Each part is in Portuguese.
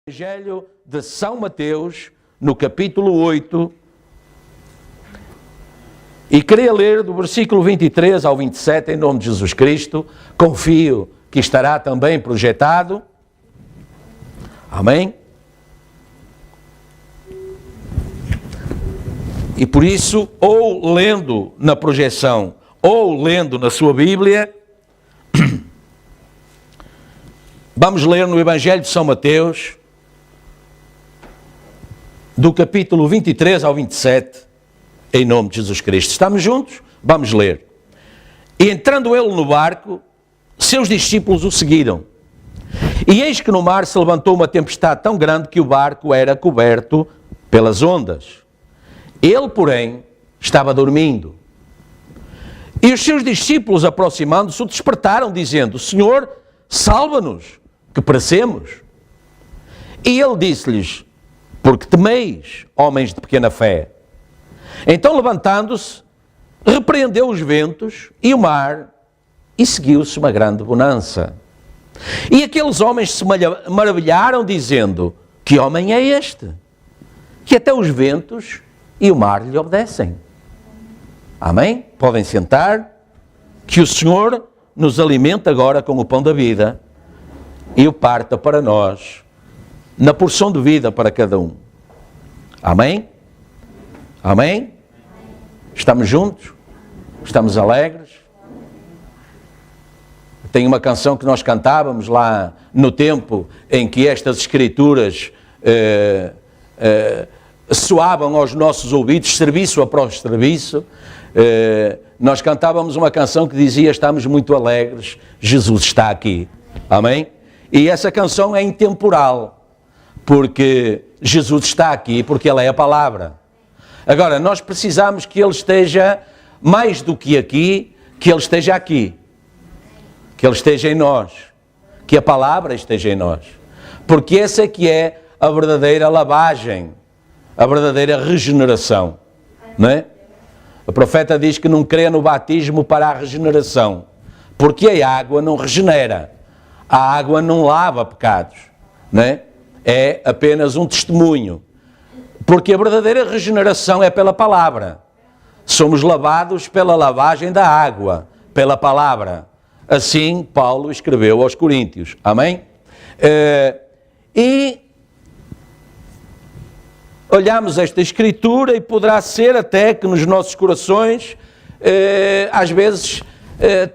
Evangelho de São Mateus, no capítulo 8, e queria ler do versículo 23 ao 27, em nome de Jesus Cristo. Confio que estará também projetado. Amém? E por isso, ou lendo na projeção, ou lendo na sua Bíblia, vamos ler no Evangelho de São Mateus, do capítulo 23 ao 27, em nome de Jesus Cristo. Estamos juntos? Vamos ler. E entrando ele no barco, seus discípulos o seguiram. E eis que no mar se levantou uma tempestade tão grande que o barco era coberto pelas ondas. Ele, porém, estava dormindo. E os seus discípulos, aproximando-se, o despertaram, dizendo: Senhor, salva-nos, que perecemos. E ele disse-lhes: porque temeis, homens de pequena fé? Então, levantando-se, repreendeu os ventos e o mar, e seguiu-se uma grande bonança. E aqueles homens se maravilharam, dizendo: que homem é este, que até os ventos e o mar lhe obedecem? Amém? Podem sentar. Que o Senhor nos alimente agora com o pão da vida e o parta para nós, na porção de vida para cada um. Amém? Amém? Estamos juntos? Estamos alegres? Tem uma canção que nós cantávamos lá no tempo em que estas escrituras soavam aos nossos ouvidos, serviço após serviço. Nós cantávamos uma canção que dizia: estamos muito alegres, Jesus está aqui. Amém? E essa canção é intemporal, porque Jesus está aqui, porque Ele é a palavra. Agora, nós precisamos que Ele esteja mais do que aqui, que Ele esteja aqui, que Ele esteja em nós, que a palavra esteja em nós, porque essa é que é a verdadeira lavagem, a verdadeira regeneração, não é? O profeta diz que não crê no batismo para a regeneração, porque a água não regenera, a água não lava pecados, não é? É apenas um testemunho, porque a verdadeira regeneração é pela palavra. Somos lavados pela lavagem da água, pela palavra. Assim Paulo escreveu aos Coríntios. Amém? E olhamos esta escritura e poderá ser até que nos nossos corações, às vezes,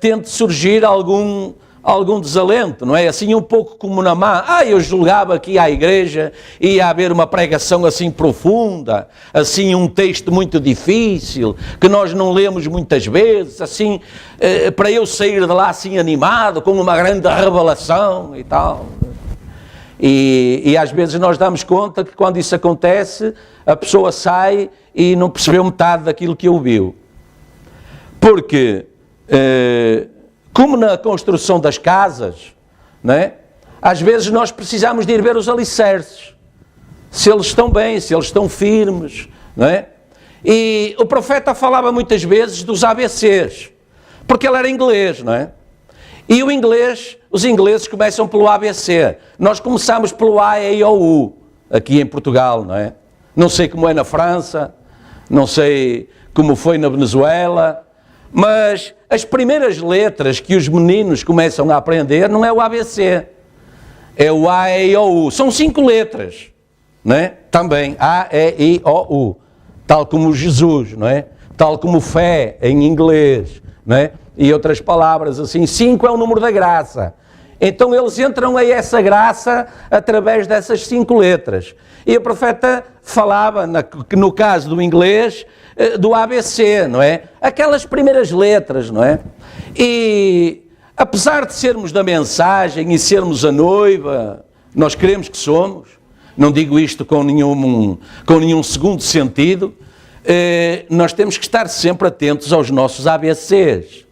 tente surgir algum desalento, não é? Assim um pouco como Naamã. Eu julgava que à igreja ia haver uma pregação assim profunda, assim um texto muito difícil, que nós não lemos muitas vezes, assim, para eu sair de lá assim animado, com uma grande revelação e tal. E às vezes nós damos conta que quando isso acontece, a pessoa sai e não percebeu metade daquilo que ouviu. Porque como na construção das casas, não é? Às vezes nós precisamos de ir ver os alicerces, se eles estão bem, se eles estão firmes, não é? E o profeta falava muitas vezes dos ABCs, porque ele era inglês, não é? E o inglês, os ingleses começam pelo ABC, nós começamos pelo A, E, O, U, aqui em Portugal, não é? Não sei como é na França, não sei como foi na Venezuela, mas as primeiras letras que os meninos começam a aprender não é o ABC, é o A, E, I, O, U. São 5 letras, não é? Também, A, E, I, O, U. Tal como Jesus, não é? Tal como fé em inglês, não é? E outras palavras assim. 5 é o número da graça. Então eles entram a essa graça através dessas 5 letras. E o profeta falava, no caso do inglês, do ABC, não é? Aquelas primeiras letras, não é? E apesar de sermos da mensagem e sermos a noiva, nós queremos que somos, não digo isto com nenhum segundo sentido, nós temos que estar sempre atentos aos nossos ABCs.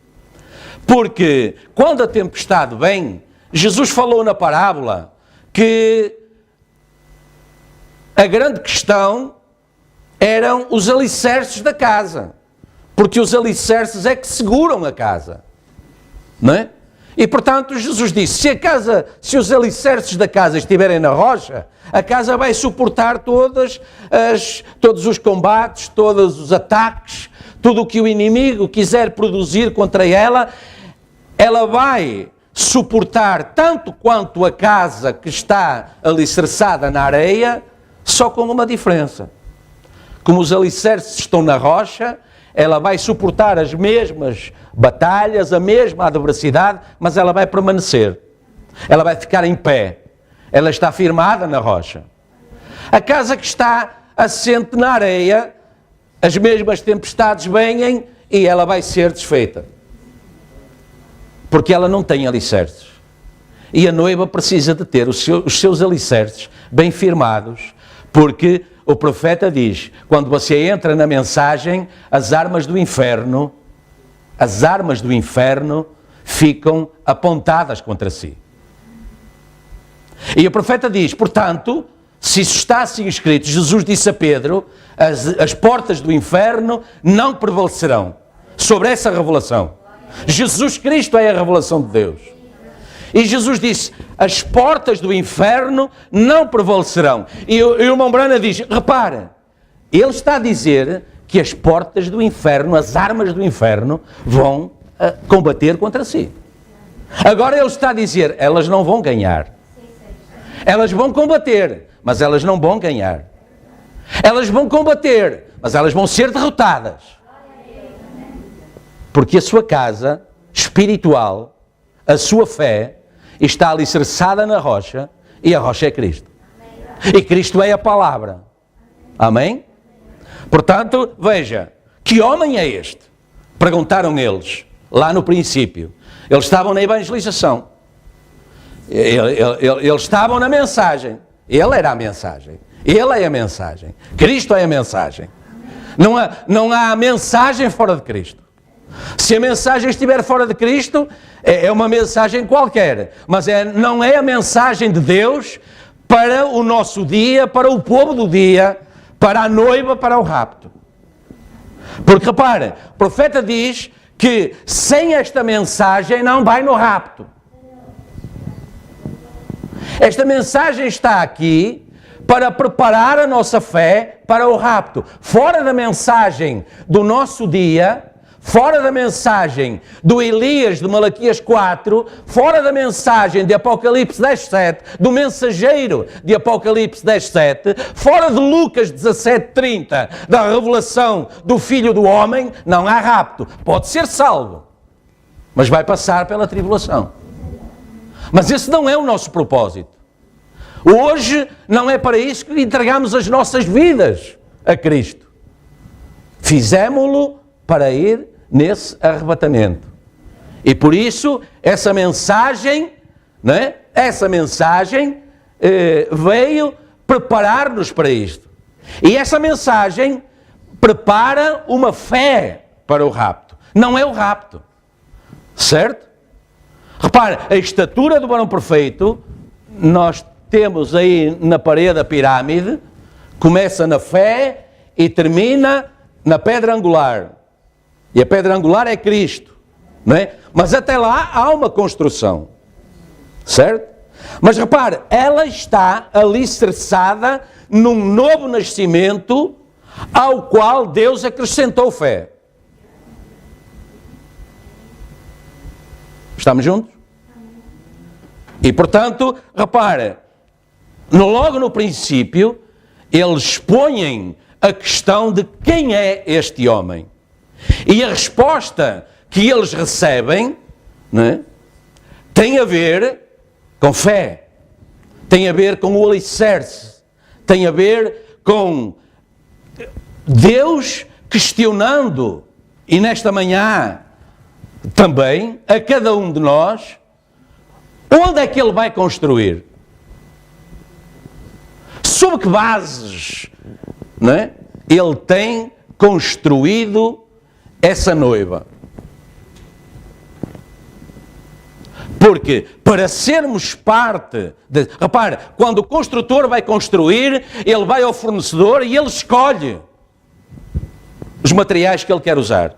Porque quando a tempestade vem, Jesus falou na parábola que a grande questão eram os alicerces da casa, porque os alicerces é que seguram a casa, não é? E portanto Jesus disse, se os alicerces da casa estiverem na rocha, a casa vai suportar todos os combates, todos os ataques, tudo o que o inimigo quiser produzir contra ela, ela vai suportar tanto quanto a casa que está alicerçada na areia, só com uma diferença. Como os alicerces estão na rocha, ela vai suportar as mesmas batalhas, a mesma adversidade, mas ela vai permanecer. Ela vai ficar em pé. Ela está firmada na rocha. A casa que está assente na areia, as mesmas tempestades vêm e ela vai ser desfeita. Porque ela não tem alicerces. E a noiva precisa de ter os seus alicerces bem firmados, porque o profeta diz, quando você entra na mensagem, as armas do inferno ficam apontadas contra si. E o profeta diz, portanto, se isso está assim escrito, Jesus disse a Pedro, as portas do inferno não prevalecerão sobre essa revelação. Jesus Cristo é a revelação de Deus. E Jesus disse, as portas do inferno não prevalecerão. E o irmão Brana diz, repara, ele está a dizer que as portas do inferno, as armas do inferno, vão combater contra si. Agora ele está a dizer, elas não vão ganhar. Elas vão combater, mas elas não vão ganhar. Elas vão combater, mas elas vão ser derrotadas. Porque a sua casa espiritual, a sua fé, está alicerçada na rocha, e a rocha é Cristo. E Cristo é a palavra. Amém? Portanto, veja, que homem é este? Perguntaram eles, lá no princípio. Eles estavam na evangelização. Eles estavam na mensagem. Ele era a mensagem. Ele é a mensagem. Cristo é a mensagem. Não há mensagem fora de Cristo. Se a mensagem estiver fora de Cristo, é uma mensagem qualquer, mas não é a mensagem de Deus para o nosso dia, para o povo do dia, para a noiva, para o rapto. Porque repara, o profeta diz que sem esta mensagem não vai no rapto. Esta mensagem está aqui para preparar a nossa fé para o rapto. Fora da mensagem do nosso dia, fora da mensagem do Elias de Malaquias 4, fora da mensagem de Apocalipse 10:7, do mensageiro de Apocalipse 10:7, fora de Lucas 17:30, da revelação do Filho do Homem, não há rapto. Pode ser salvo, mas vai passar pela tribulação. Mas esse não é o nosso propósito. Hoje não é para isso que entregamos as nossas vidas a Cristo. Fizemo-lo para ir nesse arrebatamento. E por isso, essa mensagem, né? Essa mensagem veio preparar-nos para isto. E essa mensagem prepara uma fé para o rapto. Não é o rapto. Certo? Repare, a estatura do varão perfeito, nós temos aí na parede a pirâmide, começa na fé e termina na pedra angular. E a pedra angular é Cristo, não é? Mas até lá há uma construção, certo? Mas repare, ela está alicerçada num novo nascimento ao qual Deus acrescentou fé. Estamos juntos? E portanto, repare, logo no princípio, eles expõem a questão de quem é este homem. E a resposta que eles recebem, né, tem a ver com fé, tem a ver com o alicerce, tem a ver com Deus questionando, e nesta manhã também, a cada um de nós, onde é que Ele vai construir? Sob que bases, né, Ele tem construído essa noiva? Porque para sermos parte de... Repare, quando o construtor vai construir, ele vai ao fornecedor e ele escolhe os materiais que ele quer usar.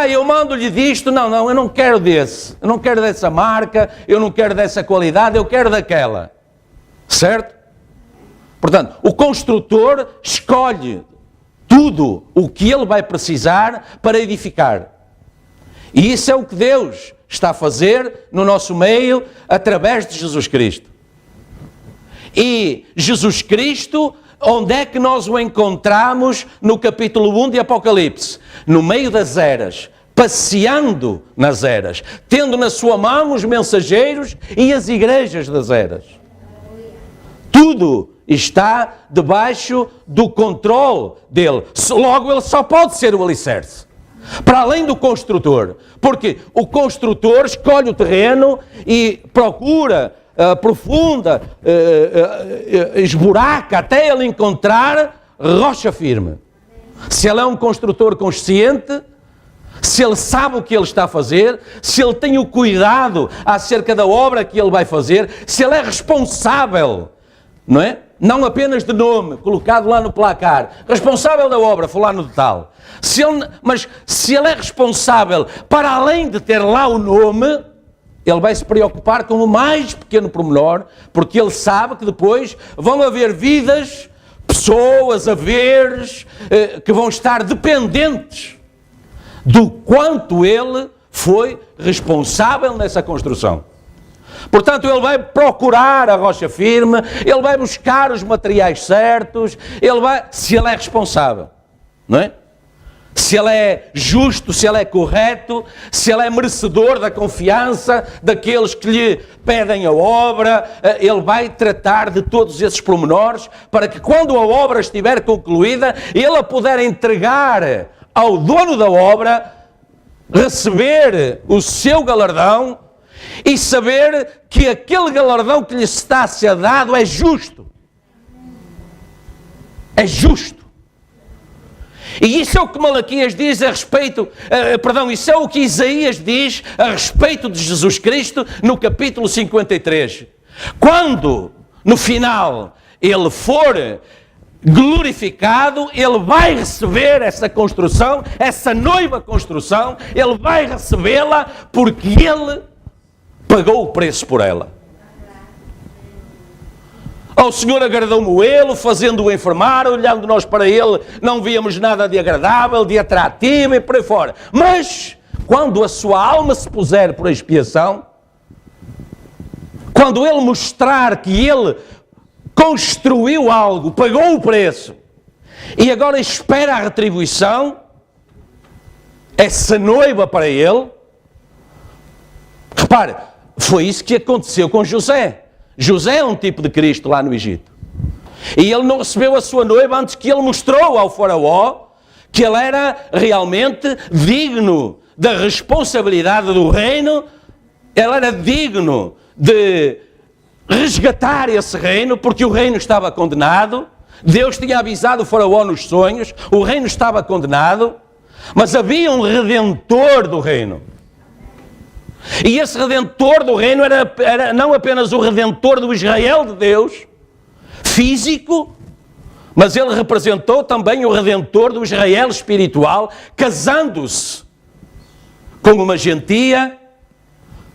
Eu mando-lhe disto, não, eu não quero desse, eu não quero dessa marca, eu não quero dessa qualidade, eu quero daquela. Certo? Portanto, o construtor escolhe tudo o que ele vai precisar para edificar. E isso é o que Deus está a fazer no nosso meio através de Jesus Cristo. E Jesus Cristo, onde é que nós o encontramos no capítulo 1 de Apocalipse? No meio das eras, passeando nas eras, tendo na sua mão os mensageiros e as igrejas das eras. Tudo está debaixo do controle dele. Logo, ele só pode ser o alicerce. Para além do construtor. Porque o construtor escolhe o terreno e procura, aprofunda, esburaca até ele encontrar rocha firme. Se ele é um construtor consciente, se ele sabe o que ele está a fazer, se ele tem o cuidado acerca da obra que ele vai fazer, se ele é responsável, não é? Não apenas de nome, colocado lá no placar, responsável da obra, fulano de tal. Mas se ele é responsável para além de ter lá o nome, ele vai se preocupar com o mais pequeno pormenor, porque ele sabe que depois vão haver vidas, pessoas, haveres, que vão estar dependentes do quanto ele foi responsável nessa construção. Portanto, ele vai procurar a rocha firme, ele vai buscar os materiais certos, se ele é responsável, não é? Se ele é justo, se ele é correto, se ele é merecedor da confiança daqueles que lhe pedem a obra, ele vai tratar de todos esses pormenores para que quando a obra estiver concluída, ele a puder entregar ao dono da obra, receber o seu galardão e saber que aquele galardão que lhe está a ser dado é justo. É justo. E isso é o que Malaquias diz a respeito, isso é o que Isaías diz a respeito de Jesus Cristo no capítulo 53. Quando, no final, ele for glorificado, ele vai receber essa construção, essa noiva construção, ele vai recebê-la porque ele pagou o preço por ela. O Senhor agradou-me ele, fazendo-o enfermar, olhando nós para ele, não víamos nada de agradável, de atrativo e por aí fora. Mas, quando a sua alma se puser por expiação, quando ele mostrar que ele construiu algo, pagou o preço, e agora espera a retribuição, essa noiva para ele, repare, foi isso que aconteceu com José. José é um tipo de Cristo lá no Egito. E ele não recebeu a sua noiva antes que ele mostrou ao faraó que ele era realmente digno da responsabilidade do reino, ele era digno de resgatar esse reino, porque o reino estava condenado. Deus tinha avisado o faraó nos sonhos, o reino estava condenado, mas havia um redentor do reino. E esse redentor do reino era não apenas o redentor do Israel de Deus, físico, mas ele representou também o redentor do Israel espiritual, casando-se com uma gentia,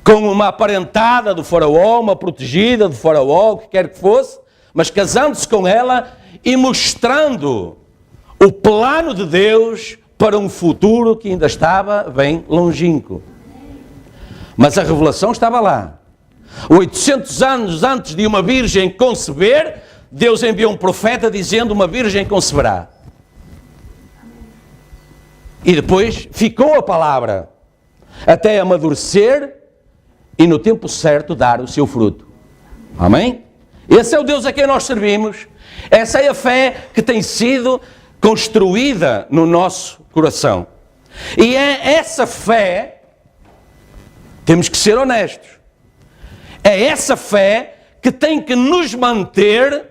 com uma aparentada do faraó, uma protegida do faraó, o que quer que fosse, mas casando-se com ela e mostrando o plano de Deus para um futuro que ainda estava bem longínquo. Mas a revelação estava lá. 800 anos antes de uma virgem conceber, Deus enviou um profeta dizendo: uma virgem conceberá. E depois ficou a palavra até amadurecer e no tempo certo dar o seu fruto. Amém? Esse é o Deus a quem nós servimos. Essa é a fé que tem sido construída no nosso coração. E é essa fé, temos que ser honestos, é essa fé que tem que nos manter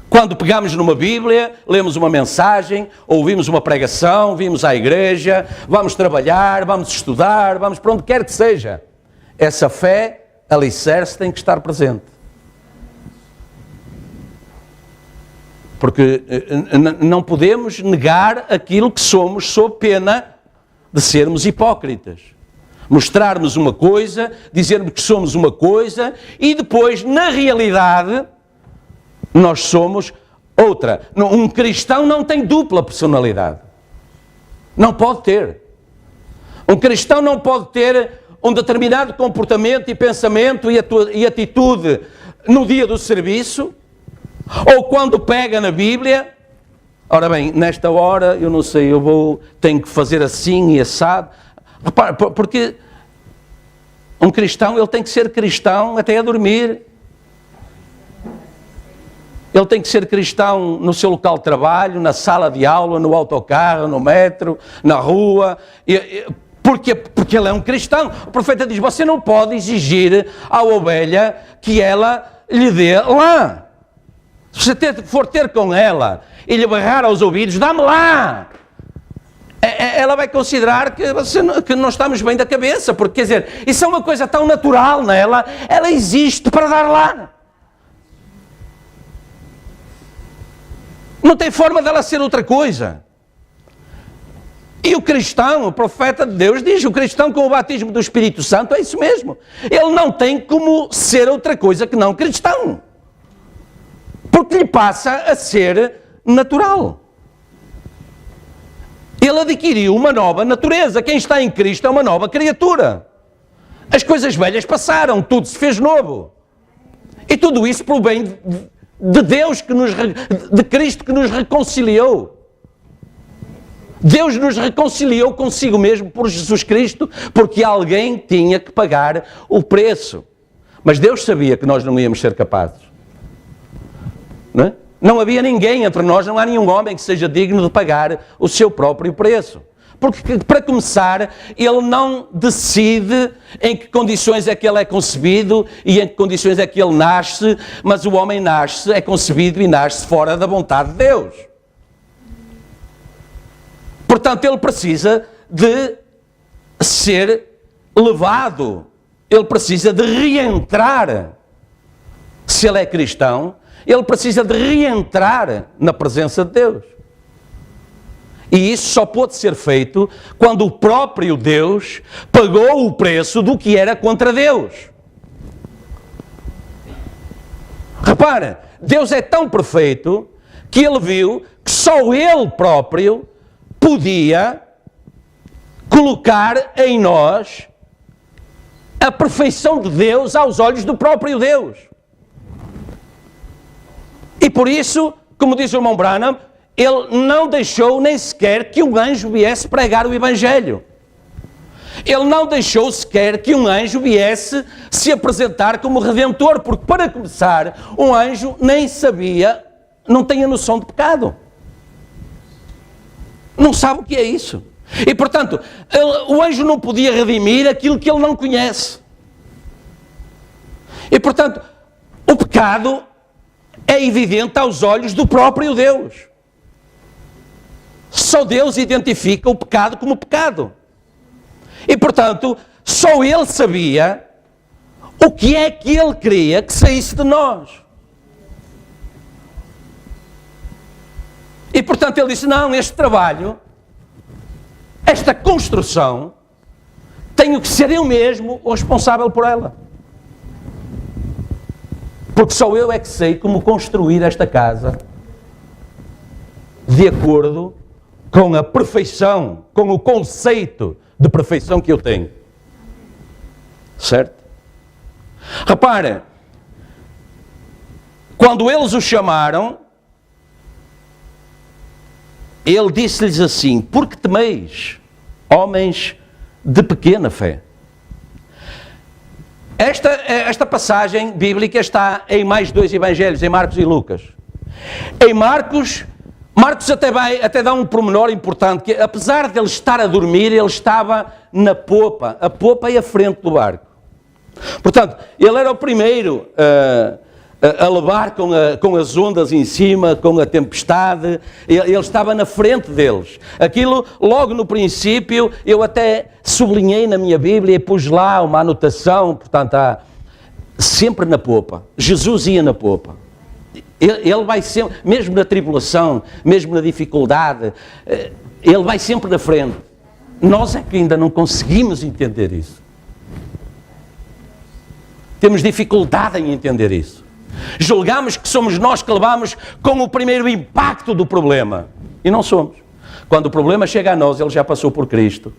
quando pegamos numa Bíblia, lemos uma mensagem, ouvimos uma pregação, vimos à igreja, vamos trabalhar, vamos estudar, vamos para onde quer que seja. Essa fé, alicerce, tem que estar presente. Porque não podemos negar aquilo que somos sob pena de sermos hipócritas. Mostrarmos uma coisa, dizermos que somos uma coisa e depois, na realidade, nós somos outra. Um cristão não tem dupla personalidade. Não pode ter. Um cristão não pode ter um determinado comportamento e pensamento e atitude no dia do serviço, ou quando pega na Bíblia. Ora bem, nesta hora, eu não sei, tenho que fazer assim e assado. Repara, porque um cristão, ele tem que ser cristão até a dormir. Ele tem que ser cristão no seu local de trabalho, na sala de aula, no autocarro, no metro, na rua. Porque ele é um cristão. O profeta diz, você não pode exigir à ovelha que ela lhe dê lá. Se você for ter com ela e lhe berrar aos ouvidos, dá-me lá. Ela vai considerar que não estamos bem da cabeça, porque, quer dizer, isso é uma coisa tão natural nela, ela existe para dar lá. Não tem forma dela ser outra coisa. E o cristão, o profeta de Deus diz, o cristão com o batismo do Espírito Santo é isso mesmo. Ele não tem como ser outra coisa que não cristão. Porque lhe passa a ser natural. Ele adquiriu uma nova natureza. Quem está em Cristo é uma nova criatura. As coisas velhas passaram, tudo se fez novo. E tudo isso provém de Deus, de Cristo que nos reconciliou. Deus nos reconciliou consigo mesmo por Jesus Cristo, porque alguém tinha que pagar o preço. Mas Deus sabia que nós não íamos ser capazes. Não é? Não havia ninguém entre nós, não há nenhum homem que seja digno de pagar o seu próprio preço. Porque, para começar, ele não decide em que condições é que ele é concebido e em que condições é que ele nasce, mas o homem nasce, é concebido e nasce fora da vontade de Deus. Portanto, ele precisa de ser levado, ele precisa de reentrar. Se ele é cristão, ele precisa de reentrar na presença de Deus. E isso só pode ser feito quando o próprio Deus pagou o preço do que era contra Deus. Repara, Deus é tão perfeito que ele viu que só ele próprio podia colocar em nós a perfeição de Deus aos olhos do próprio Deus. E por isso, como diz o irmão Branham, ele não deixou nem sequer que um anjo viesse pregar o Evangelho. Ele não deixou sequer que um anjo viesse se apresentar como Redentor, porque, para começar, um anjo nem sabia, não tem a noção de pecado. Não sabe o que é isso. E, portanto, o anjo não podia redimir aquilo que ele não conhece. E, portanto, o pecado é evidente aos olhos do próprio Deus. Só Deus identifica o pecado como pecado. E, portanto, só Ele sabia o que é que Ele queria que saísse de nós. E, portanto, Ele disse, não, este trabalho, esta construção, tenho que ser eu mesmo o responsável por ela. Porque só eu é que sei como construir esta casa de acordo com a perfeição, com o conceito de perfeição que eu tenho. Certo? Repara, quando eles o chamaram, ele disse-lhes assim, porque temeis, homens de pequena fé? Esta passagem bíblica está em mais dois evangelhos, em Marcos e Lucas. Em Marcos até dá um pormenor importante, que apesar de ele estar a dormir, ele estava na popa. A popa é a frente do barco. Portanto, ele era o primeiro a levar com as ondas em cima, com a tempestade. Ele estava na frente deles. Aquilo, logo no princípio, eu até sublinhei na minha Bíblia e pus lá uma anotação, portanto, sempre na popa. Jesus ia na popa. Ele vai sempre, mesmo na tribulação, mesmo na dificuldade, ele vai sempre na frente. Nós é que ainda não conseguimos entender isso. Temos dificuldade em entender isso. Julgamos que somos nós que levamos com o primeiro impacto do problema. E não somos. Quando o problema chega a nós, ele já passou por Cristo.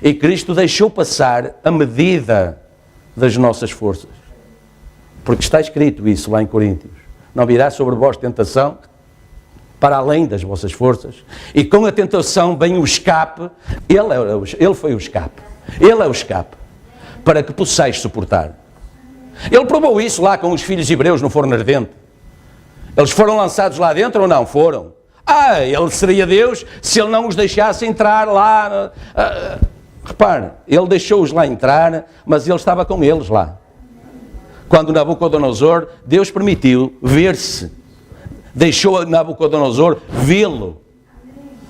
E Cristo deixou passar a medida das nossas forças. Porque está escrito isso lá em Coríntios. Não virá sobre vós tentação para além das vossas forças. E com a tentação vem o escape. Ele foi o escape. Ele é o escape. Para que possais suportar. Ele provou isso lá com os filhos hebreus no forno ardente. Eles foram lançados lá dentro ou não? Foram. Ele seria Deus se ele não os deixasse entrar lá. Repare, ele deixou-os lá entrar, mas ele estava com eles lá. Quando Nabucodonosor, Deus permitiu ver-se. Deixou Nabucodonosor vê-lo.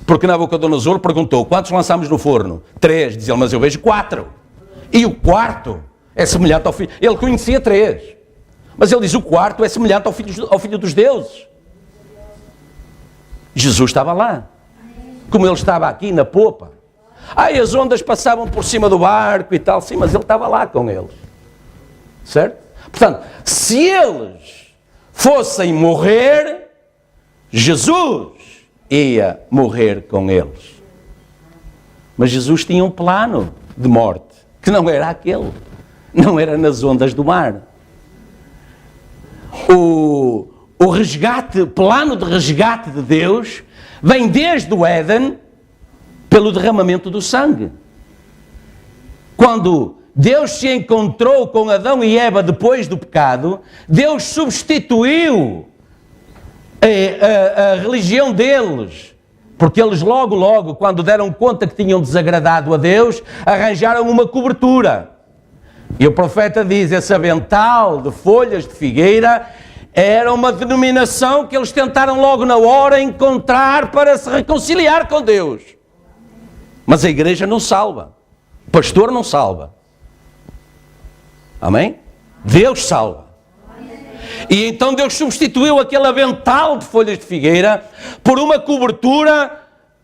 Porque Nabucodonosor perguntou, quantos lançamos no forno? 3. Diz ele, mas eu vejo 4. E o quarto é semelhante ao filho. Ele conhecia 3. Mas ele diz, o quarto é semelhante ao filho dos deuses. Jesus estava lá. Como ele estava aqui na popa. As ondas passavam por cima do barco e tal. Sim, mas ele estava lá com eles. Certo? Portanto, se eles fossem morrer, Jesus ia morrer com eles. Mas Jesus tinha um plano de morte, que não era aquele. Não era nas ondas do mar. O plano de resgate de Deus vem desde o Éden pelo derramamento do sangue. Quando Deus se encontrou com Adão e Eva depois do pecado, Deus substituiu a religião deles, porque eles logo, quando deram conta que tinham desagradado a Deus, arranjaram uma cobertura. E o profeta diz, esse avental de folhas de figueira era uma denominação que eles tentaram logo na hora encontrar para se reconciliar com Deus. Mas a igreja não salva. O pastor não salva. Amém? Deus salva. E então Deus substituiu aquele avental de folhas de figueira por uma cobertura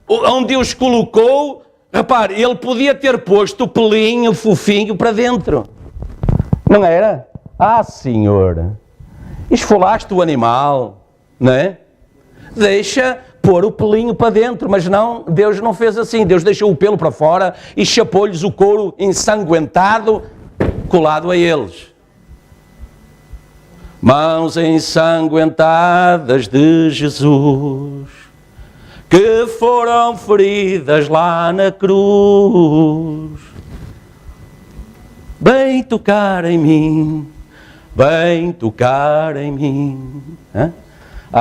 onde Deus colocou. Repare, ele podia ter posto o pelinho, o fofinho para dentro. Não era? Senhor, esfolaste o animal, não é? Deixa pôr o pelinho para dentro, mas não, Deus não fez assim. Deus deixou o pelo para fora e chapou-lhes o couro ensanguentado, colado a eles. Mãos ensanguentadas de Jesus, que foram feridas lá na cruz. Vem tocar em mim, vem tocar em mim.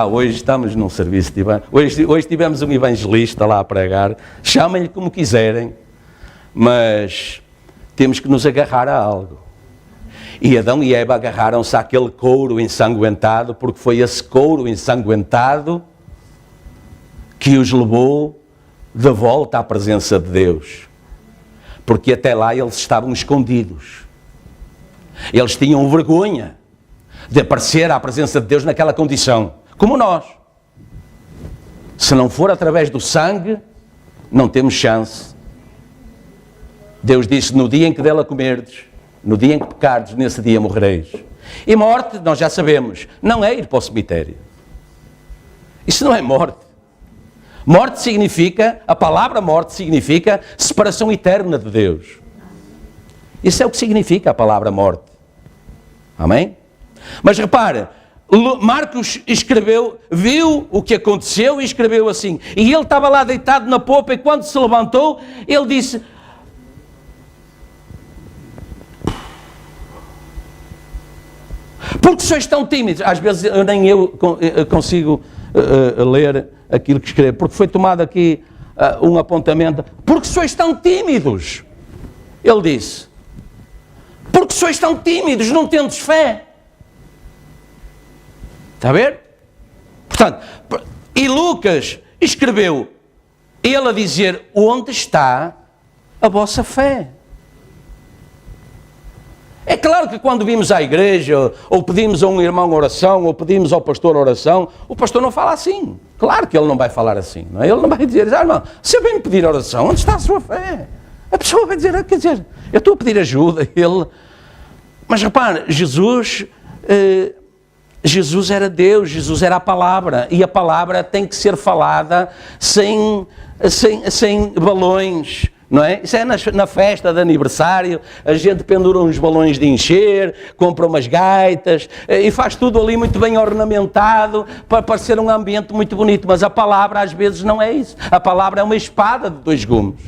Hoje estamos num serviço de hoje tivemos um evangelista lá a pregar. Chamem-lhe como quiserem, mas temos que nos agarrar a algo. E Adão e Eva agarraram-se àquele couro ensanguentado, porque foi esse couro ensanguentado que os levou de volta à presença de Deus. Porque até lá eles estavam escondidos. Eles tinham vergonha de aparecer à presença de Deus naquela condição, como nós. Se não for através do sangue, não temos chance. Deus disse, no dia em que dela comerdes, no dia em que pecardes, nesse dia morrereis. E morte, nós já sabemos, não é ir para o cemitério. Isso não é morte. Morte significa, a palavra morte significa separação eterna de Deus. Isso é o que significa a palavra morte. Amém? Mas repare, Marcos escreveu, viu o que aconteceu e escreveu assim. E ele estava lá deitado na popa e quando se levantou, ele disse... Porque sois tão tímidos. Às vezes nem eu consigo ler aquilo que escreve, porque foi tomado aqui um apontamento. Porque sois tão tímidos. Ele disse. Porque sois tão tímidos, não tendes fé. Está a ver? Portanto, e Lucas escreveu, ele a dizer, onde está a vossa fé? É claro que quando vimos à igreja, ou pedimos a um irmão oração, ou pedimos ao pastor oração, o pastor não fala assim. Claro que ele não vai falar assim. Não é? Ele não vai dizer, irmão, se vem pedir oração, onde está a sua fé? A pessoa vai dizer, quer dizer, eu estou a pedir ajuda. Mas repare, Jesus era Deus, Jesus era a palavra. E a palavra tem que ser falada sem balões. Não é? Isso é na festa de aniversário, a gente pendura uns balões de encher, compra umas gaitas e faz tudo ali muito bem ornamentado para parecer um ambiente muito bonito, mas a palavra às vezes não é isso. A palavra é uma espada de 2 gumes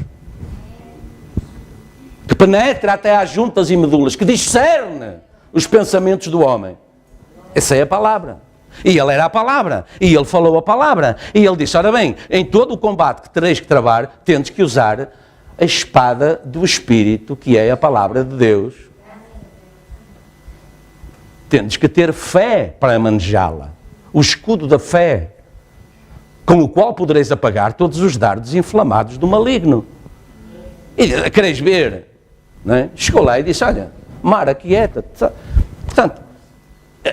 que penetra até às juntas e medulas, que discerne os pensamentos do homem. Essa é a palavra. E ele era a palavra, e ele falou a palavra, e ele disse, ora bem, em todo o combate que tereis que travar, tendes que usar a espada do Espírito, que é a palavra de Deus. Tendes que ter fé para manejá-la. O escudo da fé, com o qual podereis apagar todos os dardos inflamados do maligno. E quereis ver? Não é? Chegou lá e disse, olha, mar, aquieta-te. Portanto,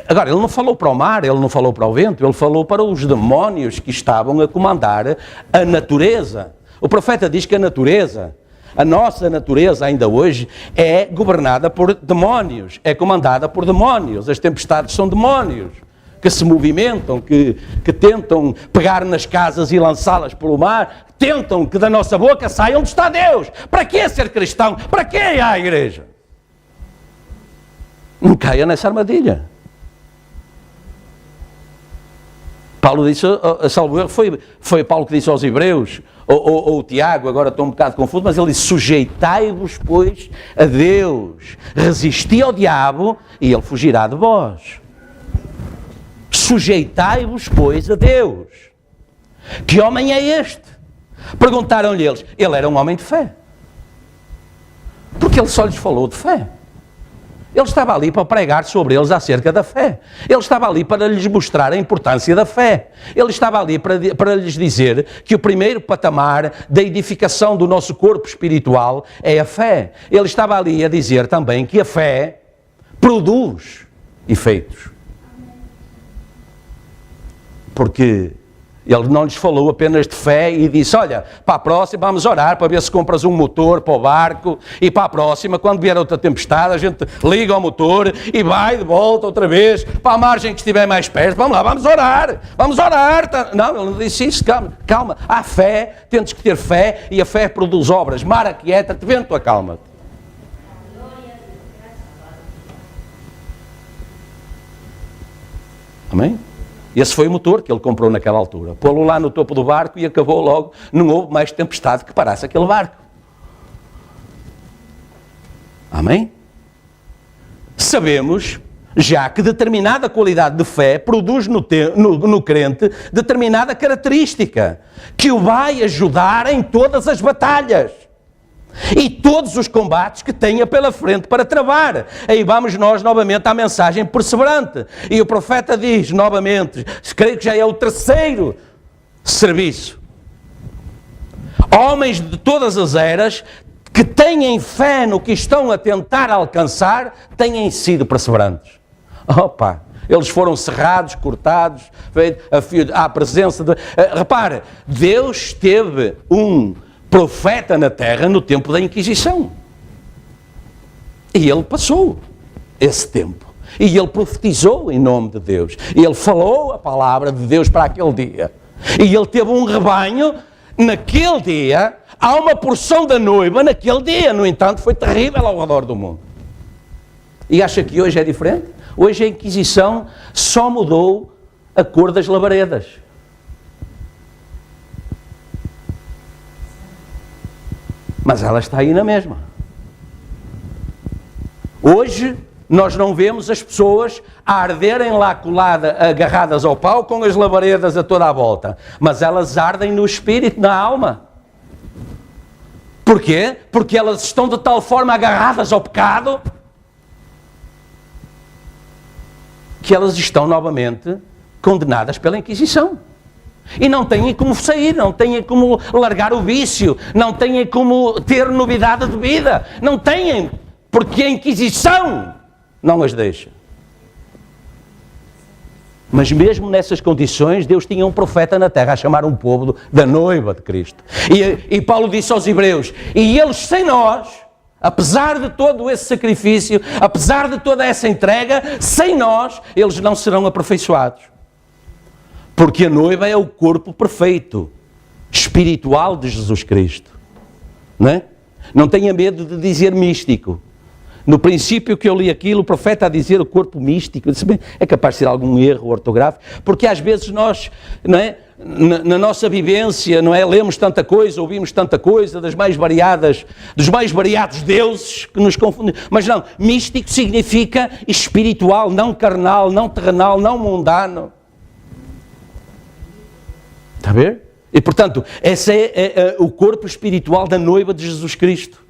agora, ele não falou para o mar, ele não falou para o vento, ele falou para os demónios que estavam a comandar a natureza. O profeta diz que a nossa natureza ainda hoje é governada por demónios, é comandada por demónios. As tempestades são demónios que se movimentam, que tentam pegar nas casas e lançá-las pelo mar, tentam que da nossa boca saia onde está Deus. Para que ser cristão? Para que ir à igreja? Não caia nessa armadilha. Paulo disse, salvo erro, foi Paulo que disse aos Hebreus, ou o Tiago, agora estou um bocado confuso, mas ele disse, sujeitai-vos, pois, a Deus, resisti ao diabo e ele fugirá de vós. Sujeitai-vos, pois, a Deus. Que homem é este? Perguntaram-lhe eles, ele era um homem de fé. Porque ele só lhes falou de fé. Ele estava ali para pregar sobre eles acerca da fé. Ele estava ali para lhes mostrar a importância da fé. Ele estava ali para lhes dizer que o primeiro patamar da edificação do nosso corpo espiritual é a fé. Ele estava ali a dizer também que a fé produz efeitos. Porque ele não lhes falou apenas de fé e disse, olha, para a próxima vamos orar para ver se compras um motor para o barco e para a próxima, quando vier outra tempestade, a gente liga ao motor e vai de volta outra vez para a margem que estiver mais perto. Vamos lá, vamos orar. Não, ele não disse isso, calma. Há fé, tens que ter fé e a fé produz obras. Mar, aquieta-te, vento, acalma-te. Amém? Esse foi o motor que ele comprou naquela altura. Pô-lo lá no topo do barco e acabou logo. Não houve mais tempestade que parasse aquele barco. Amém? Sabemos já que determinada qualidade de fé produz no crente determinada característica que o vai ajudar em todas as batalhas e todos os combates que tenha pela frente para travar. Aí vamos nós novamente à mensagem perseverante. E o profeta diz novamente, creio que já é o 3º serviço. Homens de todas as eras que têm fé no que estão a tentar alcançar, têm sido perseverantes. Opa! Eles foram serrados, cortados, à presença de... Repare, Deus teve um profeta na terra no tempo da Inquisição. E ele passou esse tempo. E ele profetizou em nome de Deus. E ele falou a palavra de Deus para aquele dia. E ele teve um rebanho naquele dia. Há uma porção da noiva naquele dia. No entanto, foi terrível ao redor do mundo. E acha que hoje é diferente? Hoje a Inquisição só mudou a cor das labaredas. Mas ela está aí na mesma. Hoje, nós não vemos as pessoas a arderem lá agarradas ao pau com as labaredas a toda a volta. Mas elas ardem no espírito, na alma. Porquê? Porque elas estão de tal forma agarradas ao pecado que elas estão novamente condenadas pela Inquisição. E não têm como sair, não têm como largar o vício, não têm como ter novidade de vida, não têm, porque a Inquisição não as deixa. Mas mesmo nessas condições, Deus tinha um profeta na terra a chamar um povo da noiva de Cristo. E Paulo disse aos Hebreus, e eles sem nós, apesar de todo esse sacrifício, apesar de toda essa entrega, sem nós, eles não serão aperfeiçoados. Porque a noiva é o corpo perfeito, espiritual de Jesus Cristo. Não é? Não tenha medo de dizer místico. No princípio que eu li aquilo, o profeta a dizer o corpo místico, disse, bem, é capaz de ser algum erro ortográfico, porque às vezes nós, não é, na nossa vivência, não é, lemos tanta coisa, ouvimos tanta coisa, dos mais variados deuses que nos confundem. Mas não, místico significa espiritual, não carnal, não terrenal, não mundano. Está a ver? E portanto, esse é o corpo espiritual da noiva de Jesus Cristo.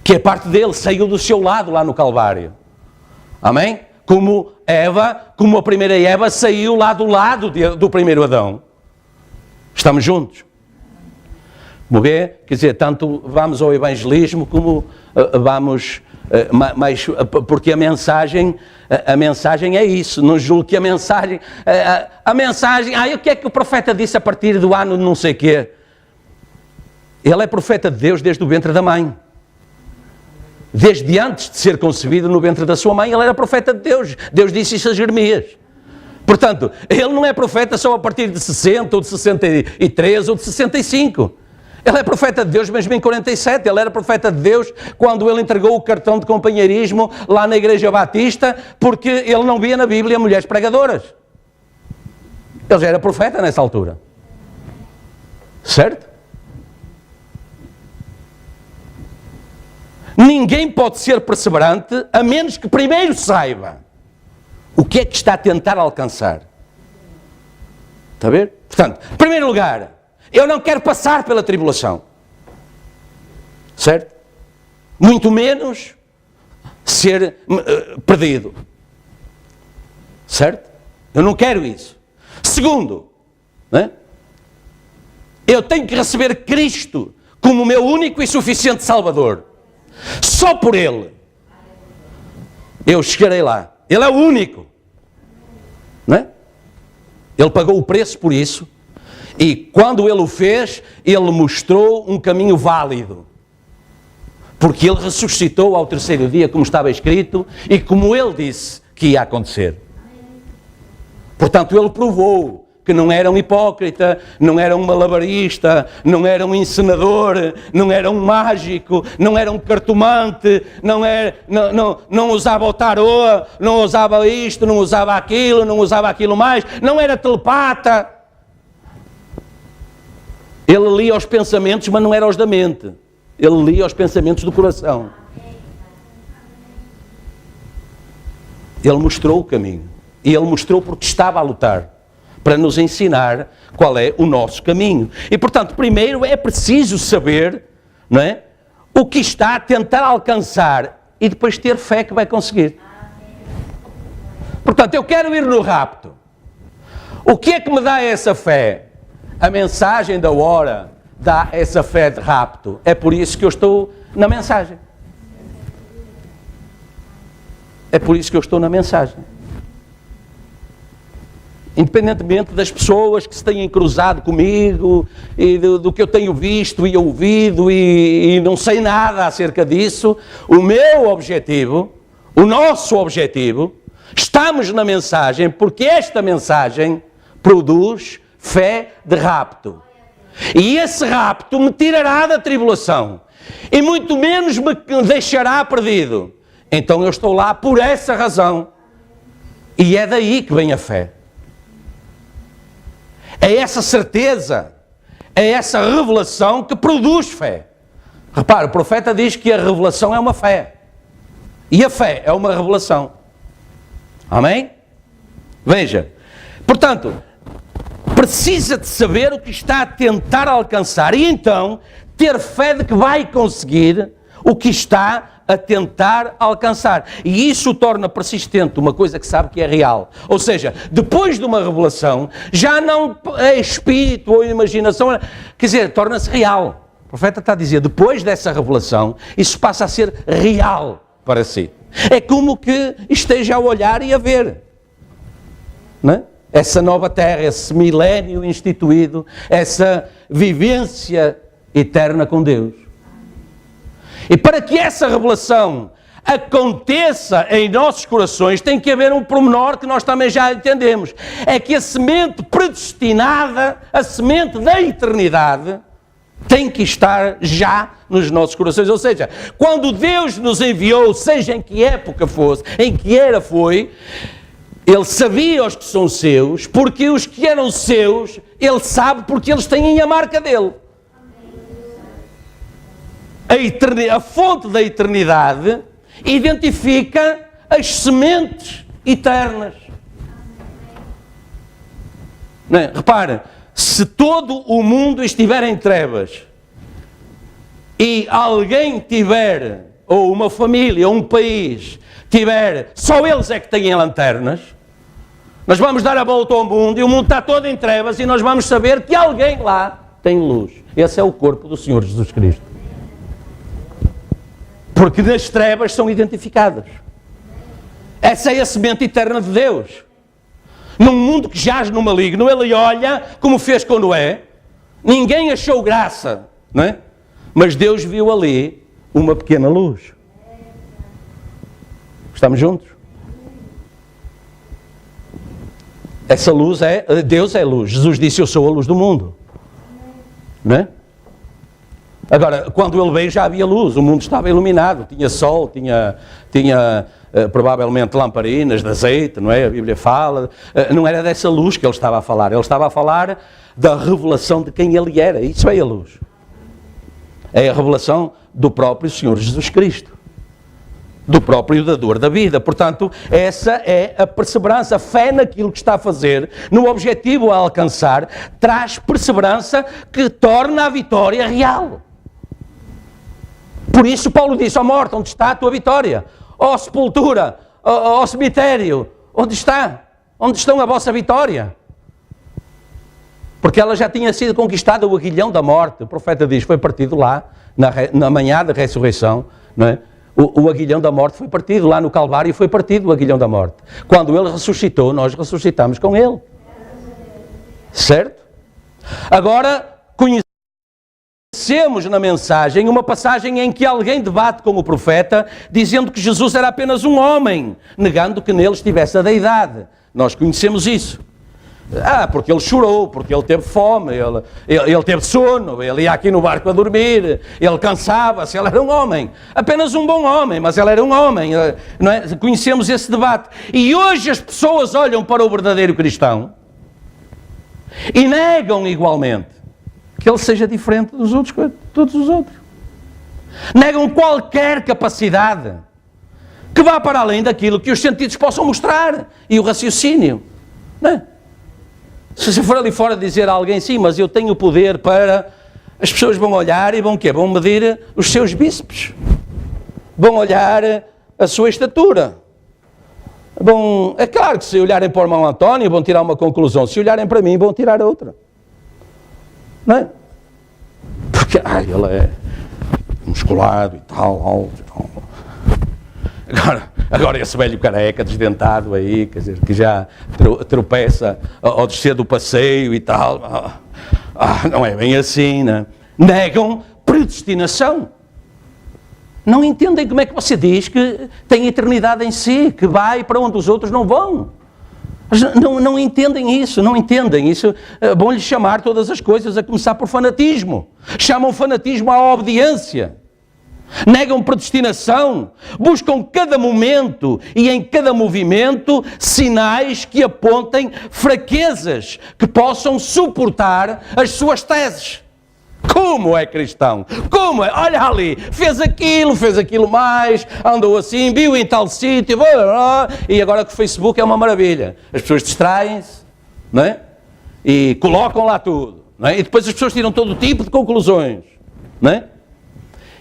Que é parte dele, saiu do seu lado lá no Calvário. Amém? Como a primeira Eva saiu lá do lado do primeiro Adão. Estamos juntos. Como vê? Quer dizer, tanto vamos ao evangelismo como vamos... porque a mensagem é isso. Não julgo que a mensagem... o que é que o profeta disse a partir do ano de não sei quê? Ele é profeta de Deus desde o ventre da mãe. Desde antes de ser concebido no ventre da sua mãe, ele era profeta de Deus. Deus disse isso a Jeremias. Portanto, ele não é profeta só a partir de 60, ou de 63, ou de 65. Ele é profeta de Deus mesmo em 47. Ele era profeta de Deus quando ele entregou o cartão de companheirismo lá na Igreja Batista, porque ele não via na Bíblia mulheres pregadoras. Ele já era profeta nessa altura. Certo? Ninguém pode ser perseverante a menos que primeiro saiba o que é que está a tentar alcançar. Está a ver? Portanto, em primeiro lugar, eu não quero passar pela tribulação. Certo? Muito menos ser perdido. Certo? Eu não quero isso. Segundo, né? Eu tenho que receber Cristo como o meu único e suficiente Salvador. Só por Ele eu chegarei lá. Ele é o único, não é? Ele pagou o preço por isso e quando Ele o fez, Ele mostrou um caminho válido, porque Ele ressuscitou ao terceiro dia, como estava escrito e como Ele disse que ia acontecer. Portanto, Ele provou que não era um hipócrita, não era um malabarista, não era um encenador, não era um mágico, não era um cartomante, não usava o tarô, não usava isto, não usava aquilo mais, não era telepata. Ele lia os pensamentos, mas não era os da mente. Ele lia os pensamentos do coração. Ele mostrou o caminho. E Ele mostrou porque estava a lutar para nos ensinar qual é o nosso caminho. E, portanto, primeiro é preciso saber, não é, o que está a tentar alcançar e depois ter fé que vai conseguir. Portanto, eu quero ir no rapto. O que é que me dá essa fé? A mensagem da hora dá essa fé de rapto. É por isso que eu estou na mensagem. É por isso que eu estou na mensagem. Independentemente das pessoas que se têm cruzado comigo e do que eu tenho visto e ouvido e não sei nada acerca disso, o meu objetivo, o nosso objetivo, estamos na mensagem porque esta mensagem produz fé de rapto. E esse rapto me tirará da tribulação e muito menos me deixará perdido. Então eu estou lá por essa razão e é daí que vem a fé. É essa certeza, é essa revelação que produz fé. Repara, o profeta diz que a revelação é uma fé. E a fé é uma revelação. Amém? Veja, portanto, precisa de saber o que está a tentar alcançar e então ter fé de que vai conseguir o que está a tentar alcançar. E isso o torna persistente, uma coisa que sabe que é real. Ou seja, depois de uma revelação, já não é espírito ou imaginação, quer dizer, torna-se real. O profeta está a dizer, depois dessa revelação, isso passa a ser real para si. É como que esteja a olhar e a ver, não é? Essa nova terra, esse milénio instituído, essa vivência eterna com Deus. E para que essa revelação aconteça em nossos corações, tem que haver um pormenor que nós também já entendemos. É que a semente predestinada, a semente da eternidade, tem que estar já nos nossos corações. Ou seja, quando Deus nos enviou, seja em que época fosse, em que era foi, Ele sabia os que são seus, porque os que eram seus, Ele sabe porque eles têm a marca dele. A fonte da eternidade identifica as sementes eternas. Não é? Repare, se todo o mundo estiver em trevas e alguém tiver, ou uma família, ou um país, tiver, só eles é que têm lanternas, nós vamos dar a volta ao mundo e o mundo está todo em trevas e nós vamos saber que alguém lá tem luz. Esse é o corpo do Senhor Jesus Cristo. Porque nas trevas são identificadas. Essa é a semente eterna de Deus. Num mundo que jaz no maligno, Ele olha como fez com Noé. Ninguém achou graça, não é? Mas Deus viu ali uma pequena luz. Estamos juntos? Essa luz Deus é luz. Jesus disse, eu sou a luz do mundo. Não é? Agora, quando Ele veio já havia luz, o mundo estava iluminado, tinha sol, tinha provavelmente lamparinas de azeite, não é? A Bíblia fala, não era dessa luz que Ele estava a falar, Ele estava a falar da revelação de quem Ele era, isso é a luz. É a revelação do próprio Senhor Jesus Cristo, do próprio dador da vida. Portanto, essa é a perseverança, a fé naquilo que está a fazer, no objetivo a alcançar, traz perseverança que torna a vitória real. Por isso Paulo disse, ó morte, onde está a tua vitória? Ó sepultura, ó cemitério, onde está? Onde estão a vossa vitória? Porque ela já tinha sido conquistada, o aguilhão da morte. O profeta diz, foi partido lá, na manhã da ressurreição, não é? O aguilhão da morte foi partido, lá no Calvário foi partido o aguilhão da morte. Quando Ele ressuscitou, nós ressuscitamos com Ele. Certo? Agora, conhecemos na mensagem uma passagem em que alguém debate com o profeta, dizendo que Jesus era apenas um homem, negando que nele estivesse a deidade. Nós conhecemos isso. Porque ele chorou, porque ele teve fome, ele teve sono, ele ia aqui no barco a dormir, ele cansava-se, ele era um homem. Apenas um bom homem, mas ele era um homem. Não é? Conhecemos esse debate. E hoje as pessoas olham para o verdadeiro cristão e negam igualmente que ele seja diferente dos outros, todos os outros. Negam qualquer capacidade que vá para além daquilo que os sentidos possam mostrar e o raciocínio. Não é? Se você for ali fora dizer a alguém, sim, mas eu tenho poder para... As pessoas vão olhar e vão quê? Vão medir os seus bíceps. Vão olhar a sua estatura. É claro que se olharem para o irmão António vão tirar uma conclusão. Se olharem para mim vão tirar outra. Não é? Porque ele é musculado e tal, alto e tal. Agora esse velho careca, desdentado aí, quer dizer, que já tropeça ao descer do passeio e tal. Não é bem assim, né? Negam predestinação. Não entendem como é que você diz que tem eternidade em si, que vai para onde os outros não vão. Não entendem isso, não entendem isso. Vão-lhes chamar todas as coisas, a começar por fanatismo. Chamam fanatismo à obediência. Negam predestinação, buscam cada momento e em cada movimento sinais que apontem fraquezas que possam suportar as suas teses. Como é cristão? Como é? Olha ali, fez aquilo mais, andou assim, viu em tal sítio, e agora que o Facebook é uma maravilha. As pessoas distraem-se, não é? E colocam lá tudo, não é? E depois as pessoas tiram todo tipo de conclusões, não é?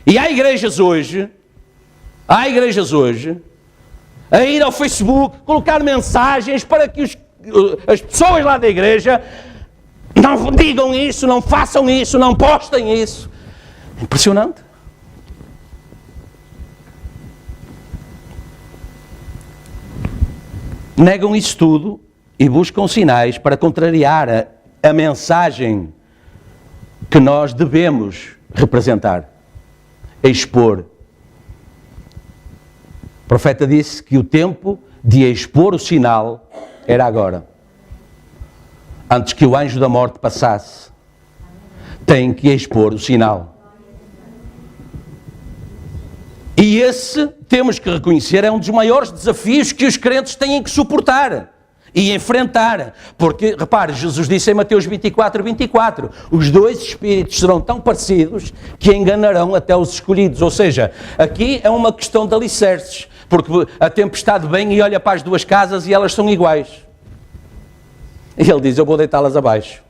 E há igrejas hoje a ir ao Facebook, colocar mensagens para que as pessoas lá da igreja não digam isso, não façam isso, não postem isso. Impressionante. negam isso tudo e buscam sinais para contrariar a mensagem que nós devemos representar, expor. O profeta disse que o tempo de expor o sinal era agora. Antes que o anjo da morte passasse, tem que expor o sinal. E esse, temos que reconhecer, é um dos maiores desafios que os crentes têm que suportar e enfrentar. Porque, repare, Jesus disse em Mateus 24, os dois espíritos serão tão parecidos que enganarão até os escolhidos. Ou seja, aqui é uma questão de alicerces, porque a tempestade vem e olha para as duas casas e elas são iguais. E ele diz, eu vou deitá-las abaixo.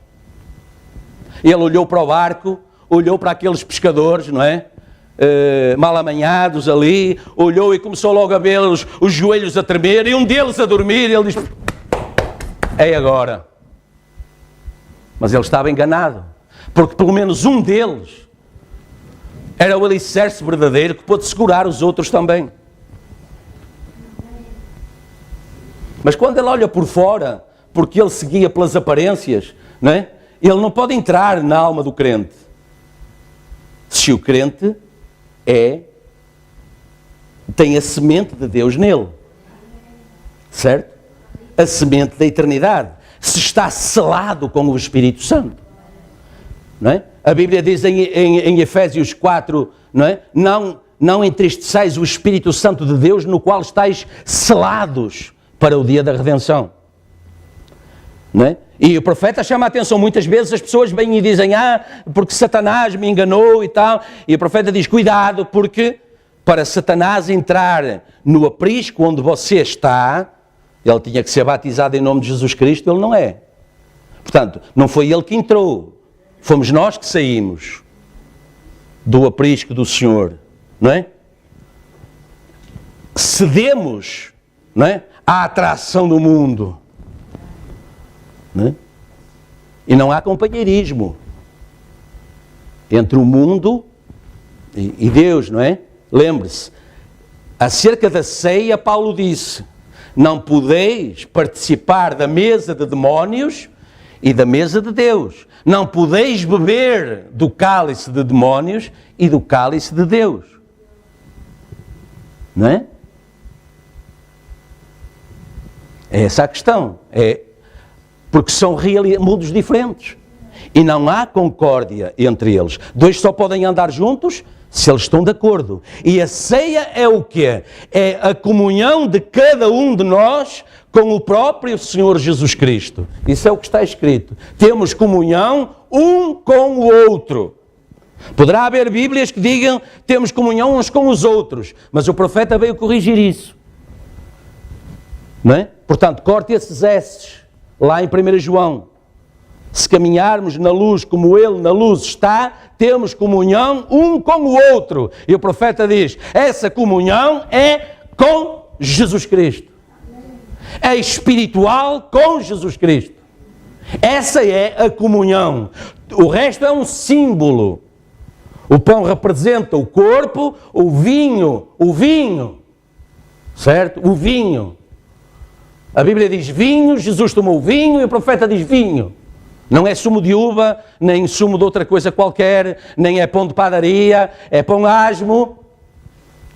Ele olhou para o barco, olhou para aqueles pescadores, não é? Mal amanhados ali, olhou e começou logo a ver os joelhos a tremer, e um deles a dormir, e ele diz, é agora. Mas ele estava enganado, porque pelo menos um deles era o alicerce verdadeiro que pôde segurar os outros também. Mas quando ele olha por fora, porque ele seguia pelas aparências, não é? Ele não pode entrar na alma do crente. Se o crente tem a semente de Deus nele, certo? A semente da eternidade. Se está selado com o Espírito Santo, não é? A Bíblia diz em Efésios 4, não é? Não entristeçais o Espírito Santo de Deus, no qual estáis selados para o dia da redenção. Não é? E o profeta chama a atenção, muitas vezes as pessoas vêm e dizem, porque Satanás me enganou e tal, e o profeta diz, cuidado, porque para Satanás entrar no aprisco onde você está, ele tinha que ser batizado em nome de Jesus Cristo, ele não é. Portanto, não foi ele que entrou, fomos nós que saímos do aprisco do Senhor, não é? Cedemos, não é? À atração do mundo. Não é? E não há companheirismo entre o mundo e Deus, não é? Lembre-se, acerca da ceia, Paulo disse, não podeis participar da mesa de demónios e da mesa de Deus. Não podeis beber do cálice de demónios e do cálice de Deus. Não é? É essa a questão. Porque são mundos diferentes. E não há concórdia entre eles. Dois só podem andar juntos se eles estão de acordo. E a ceia é o quê? É a comunhão de cada um de nós com o próprio Senhor Jesus Cristo. Isso é o que está escrito. Temos comunhão um com o outro. Poderá haver Bíblias que digam temos comunhão uns com os outros, mas o profeta veio corrigir isso. Não é? Portanto, corte esses S's lá em 1 João. Se caminharmos na luz como Ele na luz está, temos comunhão um com o outro. E o profeta diz, essa comunhão é com Jesus Cristo. É espiritual com Jesus Cristo. Essa é a comunhão. O resto é um símbolo. O pão representa o corpo, o vinho, certo? O vinho. A Bíblia diz vinho, Jesus tomou vinho e o profeta diz vinho. Não é sumo de uva, nem sumo de outra coisa qualquer, nem é pão de padaria, é pão asmo,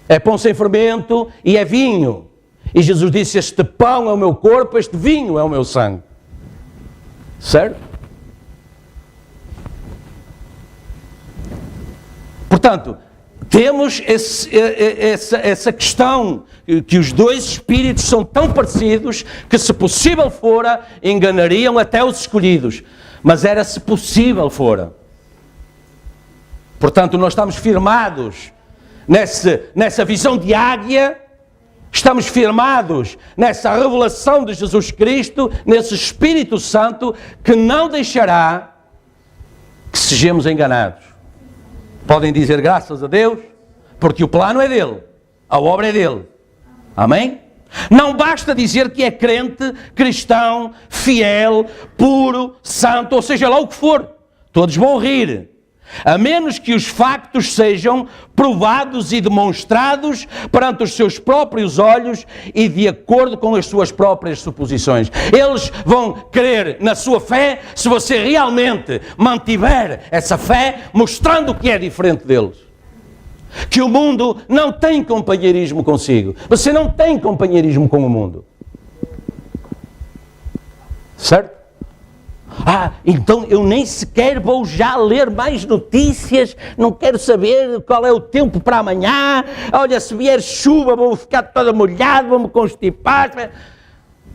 é pão sem fermento e é vinho. E Jesus disse, este pão é o meu corpo, este vinho é o meu sangue. Certo? Portanto, temos essa questão que os dois espíritos são tão parecidos que, se possível fora, enganariam até os escolhidos. Mas era se possível fora. Portanto, nós estamos firmados nessa visão de águia, estamos firmados nessa revelação de Jesus Cristo, nesse Espírito Santo, que não deixará que sejamos enganados. Podem dizer graças a Deus, porque o plano é dele, a obra é dele. Amém? Não basta dizer que é crente, cristão, fiel, puro, santo, ou seja lá o que for. Todos vão rir. a menos que os factos sejam provados e demonstrados perante os seus próprios olhos e de acordo com as suas próprias suposições. Eles vão crer na sua fé se você realmente mantiver essa fé, mostrando que é diferente deles. Que o mundo não tem companheirismo consigo. Você não tem companheirismo com o mundo. Certo? Então eu nem sequer vou já ler mais notícias, não quero saber qual é o tempo para amanhã, olha, se vier chuva vou ficar toda molhado, vou me constipar.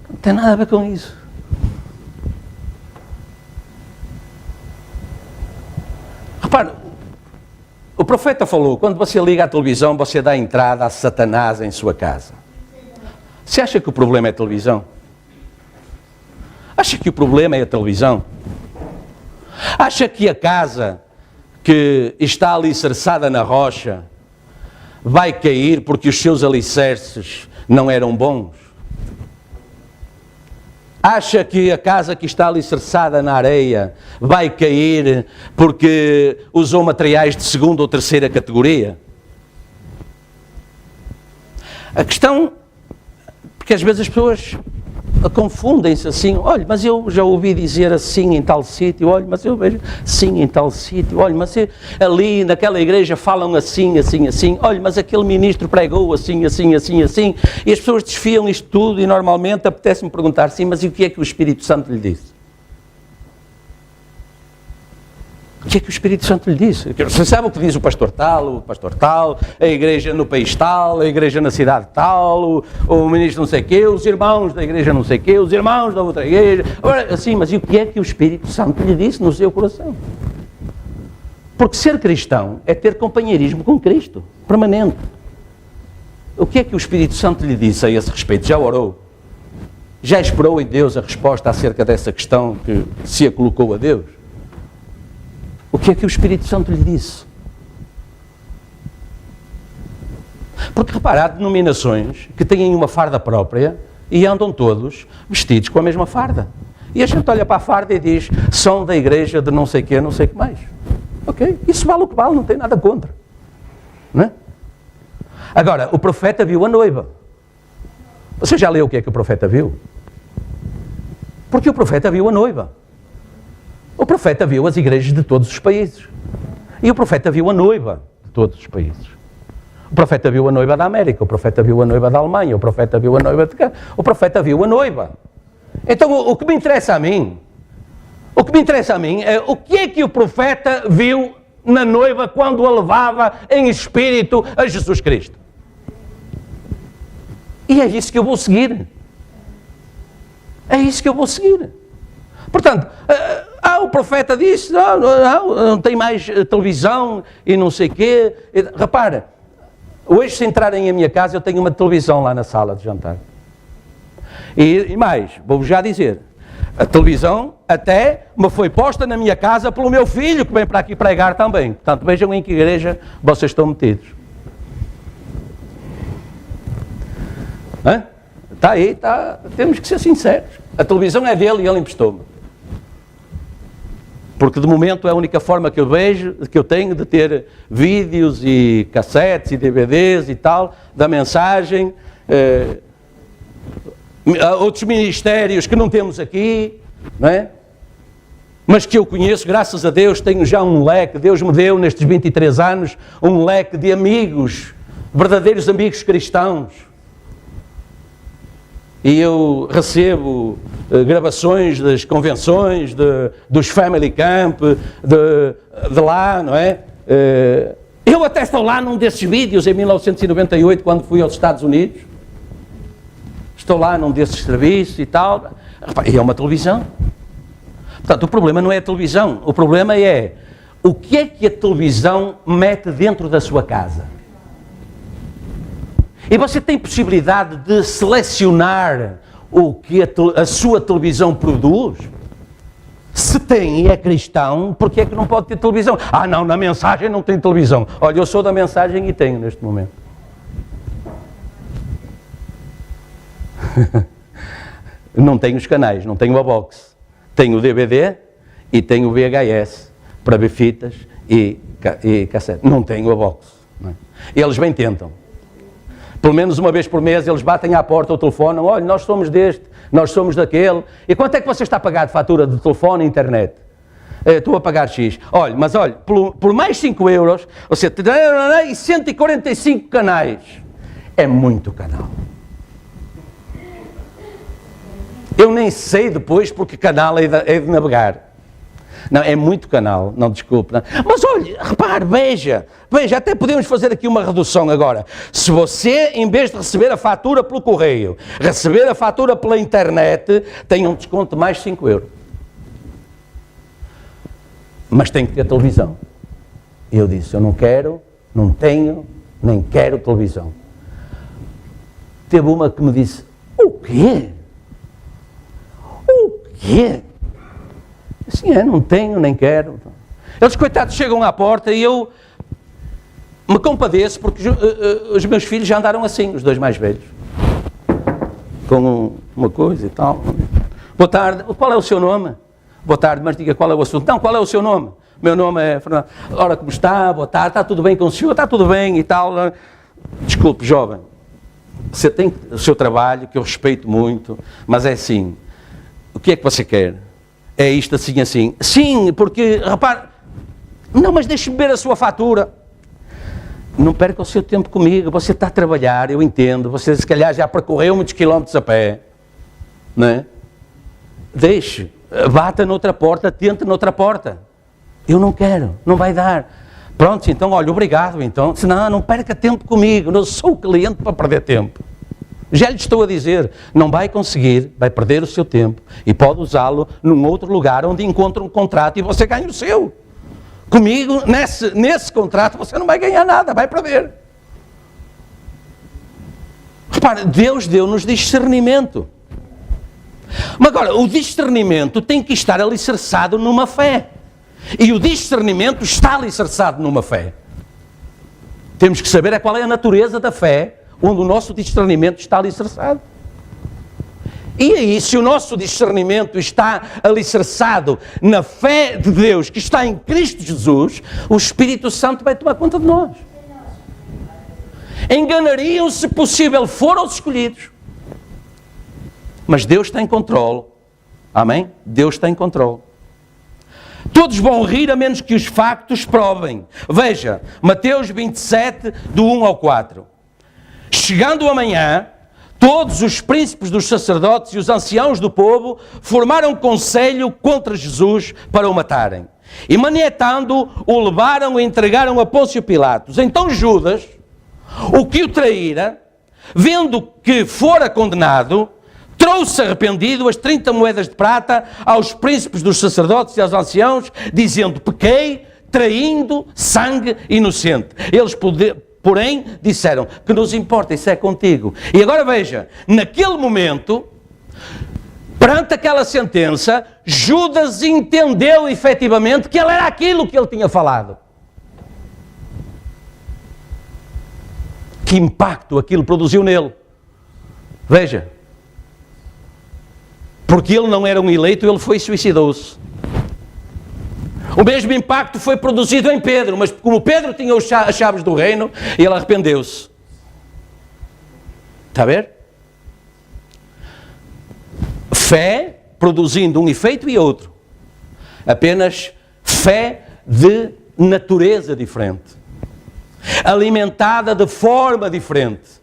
Não tem nada a ver com isso. Repare, o profeta falou, quando você liga à televisão, você dá entrada a Satanás em sua casa. Você acha que o problema é a televisão? Acha que o problema é a televisão? Acha que a casa que está alicerçada na rocha vai cair porque os seus alicerces não eram bons? Acha que a casa que está alicerçada na areia vai cair porque usou materiais de segunda ou terceira categoria? A questão, porque às vezes as pessoas confundem-se assim, olha, mas eu já ouvi dizer assim em tal sítio, olha, mas eu vejo assim em tal sítio, olha, mas ali naquela igreja falam assim, assim, assim, olha, mas aquele ministro pregou assim, assim, assim, assim, e as pessoas desfiam isto tudo e normalmente apetece-me perguntar, sim, mas e o que é que o Espírito Santo lhe disse? O que é que o Espírito Santo lhe disse? Você sabe o que diz o pastor tal, a igreja no país tal, a igreja na cidade tal, o ministro não sei o quê, os irmãos da igreja não sei o quê, os irmãos da outra igreja. Agora, assim, mas e o que é que o Espírito Santo lhe disse no seu coração? Porque ser cristão é ter companheirismo com Cristo, permanente. O que é que o Espírito Santo lhe disse a esse respeito? Já orou? Já esperou em Deus a resposta acerca dessa questão que se a colocou a Deus? O que é que o Espírito Santo lhe disse? Porque repara, há denominações que têm uma farda própria e andam todos vestidos com a mesma farda. E a gente olha para a farda e diz, são da igreja de não sei o quê, não sei o que mais. Ok? Isso vale o que vale, não tem nada contra. Não é? Agora, o profeta viu a noiva. Você já leu o que é que o profeta viu? Porque o profeta viu a noiva. O profeta viu as igrejas de todos os países. E o profeta viu a noiva de todos os países. O profeta viu a noiva da América, o profeta viu a noiva da Alemanha, o profeta viu a noiva de cá. O profeta viu a noiva. Então o que me interessa a mim, é o que é que o profeta viu na noiva quando a levava em espírito a Jesus Cristo. E é isso que eu vou seguir. É isso que eu vou seguir. Portanto, o profeta disse, não tem mais televisão e não sei o quê. Repara, hoje se entrarem em minha casa eu tenho uma televisão lá na sala de jantar. E mais, vou-vos já dizer, a televisão até me foi posta na minha casa pelo meu filho que vem para aqui pregar também. Portanto, vejam em que igreja vocês estão metidos. Está aí, está. Temos que ser sinceros. A televisão é dele e ele emprestou-me. Porque de momento é a única forma que eu vejo, que eu tenho de ter vídeos e cassetes e DVDs e tal, da mensagem, outros ministérios que não temos aqui, não é? Mas que eu conheço, graças a Deus, tenho já um leque, Deus me deu nestes 23 anos, um leque de amigos, verdadeiros amigos cristãos. E eu recebo gravações das convenções, dos Family Camp, de lá, não é? Eu até estou lá num desses vídeos, em 1998, quando fui aos Estados Unidos. Estou lá num desses serviços e tal. E é uma televisão. Portanto, o problema não é a televisão. O problema é o que é que a televisão mete dentro da sua casa. E você tem possibilidade de selecionar o que a sua televisão produz? Se tem e é cristão, por que é que não pode ter televisão? Não, na mensagem não tem televisão. Olha, eu sou da mensagem e tenho neste momento. Não tenho os canais, não tenho a box. Tenho o DVD e tenho o VHS para ver fitas e cassete. Não tenho a box. Não é? Eles bem tentam. Pelo menos uma vez por mês eles batem à porta ou telefonam, olha, nós somos deste, nós somos daquele. E quanto é que você está a pagar de fatura de telefone e internet? Estou a pagar X. Olha, mas olha, por mais 5 euros, você tem 145 canais. É muito canal. Eu nem sei depois porque canal é de navegar. Não, é muito canal, não, desculpe. Não. Mas olha, repare, veja, até podemos fazer aqui uma redução agora. Se você, em vez de receber a fatura pelo correio, receber a fatura pela internet, tem um desconto de mais 5 euros. Mas tem que ter televisão. Eu disse, eu não quero, não tenho, nem quero televisão. Teve uma que me disse, o quê? O quê? Assim não tenho, nem quero. Eles, coitados, chegam à porta e eu me compadeço porque os meus filhos já andaram assim, os dois mais velhos. Com uma coisa e tal. Boa tarde, qual é o seu nome? Boa tarde, mas diga qual é o assunto. Não, qual é o seu nome? Meu nome é Fernando. Ora, como está? Boa tarde, está tudo bem com o senhor? Está tudo bem e tal. Desculpe, jovem. Você tem o seu trabalho, que eu respeito muito, mas é assim. O que é que você quer? É isto assim, assim. Sim, porque, repare, não, mas deixe-me ver a sua fatura. Não perca o seu tempo comigo, você está a trabalhar, eu entendo, você se calhar já percorreu muitos quilómetros a pé, não é? Deixe, bata noutra porta, tente noutra porta. Eu não quero, não vai dar. Pronto, então, olha, obrigado, então. Senão, não perca tempo comigo, não sou cliente para perder tempo. Já lhe estou a dizer, não vai conseguir, vai perder o seu tempo e pode usá-lo num outro lugar onde encontra um contrato e você ganha o seu. Comigo, nesse contrato, você não vai ganhar nada, vai perder. Repare, Deus deu-nos discernimento. Mas agora, o discernimento tem que estar alicerçado numa fé. E o discernimento está alicerçado numa fé. Temos que saber qual é a natureza da fé, onde o nosso discernimento está alicerçado. E aí, se o nosso discernimento está alicerçado na fé de Deus, que está em Cristo Jesus, o Espírito Santo vai tomar conta de nós. Enganariam, se possível, foram os escolhidos. Mas Deus está em controle. Amém? Deus está em controle. Todos vão rir a menos que os factos provem. Veja, Mateus 27, do 1 ao 4. Chegando amanhã, todos os príncipes dos sacerdotes e os anciãos do povo formaram conselho contra Jesus para o matarem. E manietando, o levaram e entregaram a Pôncio Pilatos. Então Judas, o que o traíra, vendo que fora condenado, trouxe arrependido as 30 moedas de prata aos príncipes dos sacerdotes e aos anciãos, dizendo, pequei, traindo sangue inocente. Eles, porém, disseram, que nos importa, isso é contigo. E agora veja, naquele momento, perante aquela sentença, Judas entendeu efetivamente que ele era aquilo que ele tinha falado. Que impacto aquilo produziu nele. Veja. Porque ele não era um eleito, ele foi e suicidou-se. O mesmo impacto foi produzido em Pedro, mas como Pedro tinha as chaves do reino, ele arrependeu-se. Está a ver? Fé produzindo um efeito e outro. Apenas fé de natureza diferente. Alimentada de forma diferente.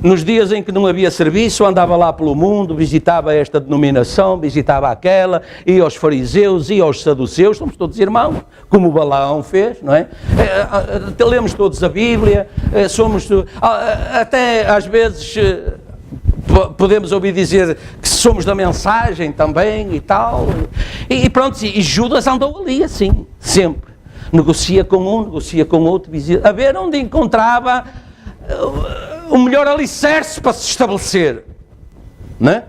Nos dias em que não havia serviço, andava lá pelo mundo, visitava esta denominação, visitava aquela, ia aos fariseus, ia aos saduceus, somos todos irmãos, como Balaão fez, não é? Lemos todos a Bíblia, até às vezes podemos ouvir dizer que somos da mensagem também e tal, e pronto, e Judas andou ali assim, sempre, negocia com um, negocia com outro, a ver onde encontrava o melhor alicerce para se estabelecer, não é?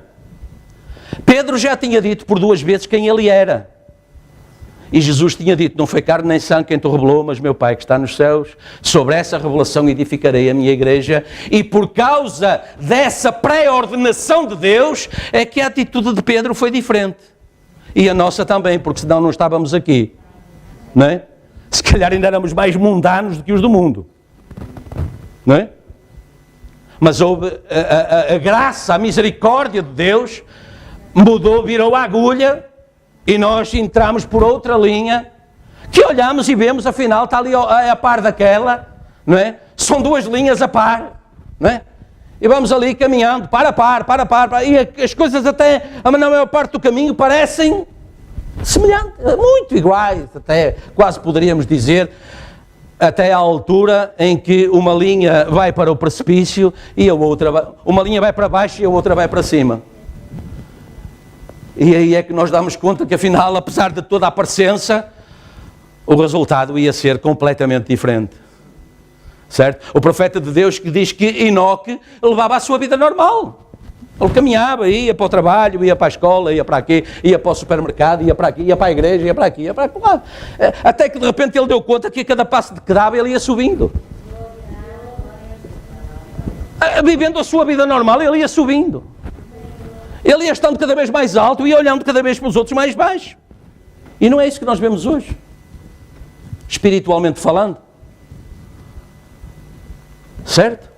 Pedro já tinha dito por 2 vezes quem ele era. E Jesus tinha dito, não foi carne nem sangue quem te revelou, mas meu Pai que está nos céus. Sobre essa revelação edificarei a minha igreja. E por causa dessa pré-ordenação de Deus, é que a atitude de Pedro foi diferente. E a nossa também, porque senão não estávamos aqui. não é? Se calhar ainda éramos mais mundanos do que os do mundo, não é? Mas houve a graça, a misericórdia de Deus, mudou, virou a agulha, e nós entramos por outra linha, que olhamos e vemos, afinal, está ali a par daquela, não é? São duas linhas a par, não é? E vamos ali caminhando, para, e as coisas até, na maior parte do caminho, parecem semelhantes, muito iguais, até quase poderíamos dizer, até à altura em que uma linha vai para o precipício e a outra, uma linha vai para baixo e a outra vai para cima. E aí é que nós damos conta que afinal, apesar de toda a parecença, o resultado ia ser completamente diferente. Certo? O profeta de Deus que diz que Enoque levava a sua vida normal. Ele caminhava, ia para o trabalho, ia para a escola, ia para aqui, ia para o supermercado, ia para aqui, ia para a igreja, ia para aqui, ia para lá. Até que de repente ele deu conta que a cada passo que dava ele ia subindo. Vivendo a sua vida normal, ele ia subindo. Ele ia estando cada vez mais alto e ia olhando cada vez para os outros mais baixo. E não é isso que nós vemos hoje, espiritualmente falando. Certo?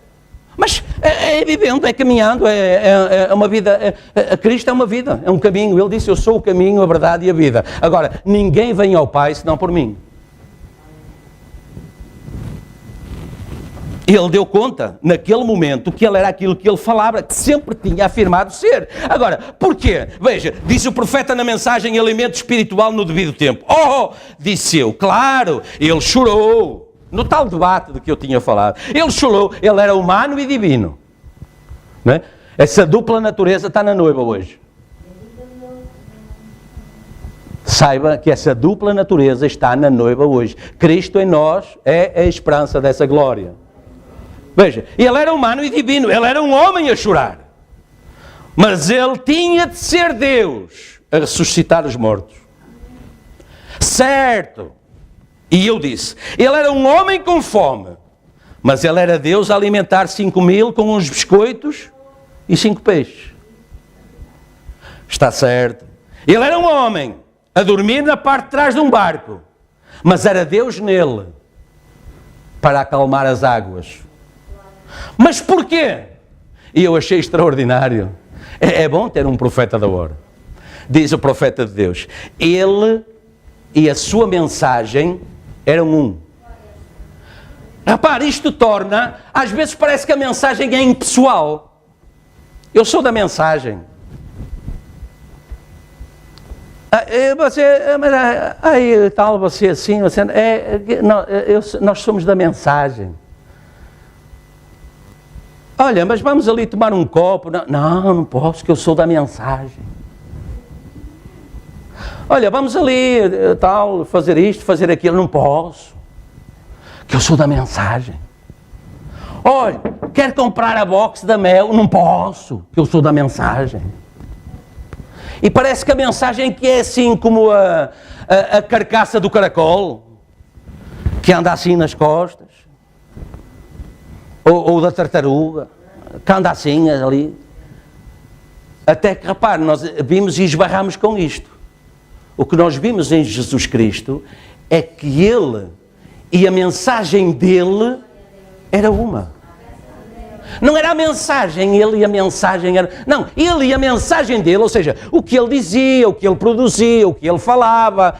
Mas é vivendo, é caminhando, é uma vida, Cristo é uma vida, é um caminho. Ele disse, eu sou o caminho, a verdade e a vida. Agora, ninguém vem ao Pai senão por mim. Ele deu conta, naquele momento, que ele era aquilo que ele falava, que sempre tinha afirmado ser. Agora, porquê? Veja, disse o profeta na mensagem, alimento espiritual no devido tempo. Disse eu, claro, ele chorou. No tal debate de que eu tinha falado, ele chorou, ele era humano e divino. Não é? Essa dupla natureza está na noiva hoje. Saiba que essa dupla natureza está na noiva hoje. Cristo em nós é a esperança dessa glória. Veja, ele era humano e divino, ele era um homem a chorar. Mas ele tinha de ser Deus a ressuscitar os mortos. Certo. E eu disse, ele era um homem com fome, mas ele era Deus a alimentar 5.000 com uns biscoitos e 5 peixes. Está certo. Ele era um homem a dormir na parte de trás de um barco, mas era Deus nele para acalmar as águas. Mas porquê? E eu achei extraordinário. É bom ter um profeta da hora. Diz o profeta de Deus, ele e a sua mensagem eram um. Repare, isto torna, às vezes parece que a mensagem é impessoal. Eu sou da mensagem. Você assim, nós somos da mensagem. Olha, mas vamos ali tomar um copo. Não posso, que eu sou da mensagem. Olha, vamos ali, fazer isto, fazer aquilo. Não posso, que eu sou da mensagem. Olha, quero comprar a box da Mel. Não posso, que eu sou da mensagem. E parece que a mensagem que é assim como a carcaça do caracol, que anda assim nas costas, ou da tartaruga, que anda assim ali. Até que, repare, nós vimos e esbarramos com isto. O que nós vimos em Jesus Cristo é que ele e a mensagem dele era uma. Não era a mensagem, ele e a mensagem era... Não, ele e a mensagem dele, ou seja, o que ele dizia, o que ele produzia, o que ele falava,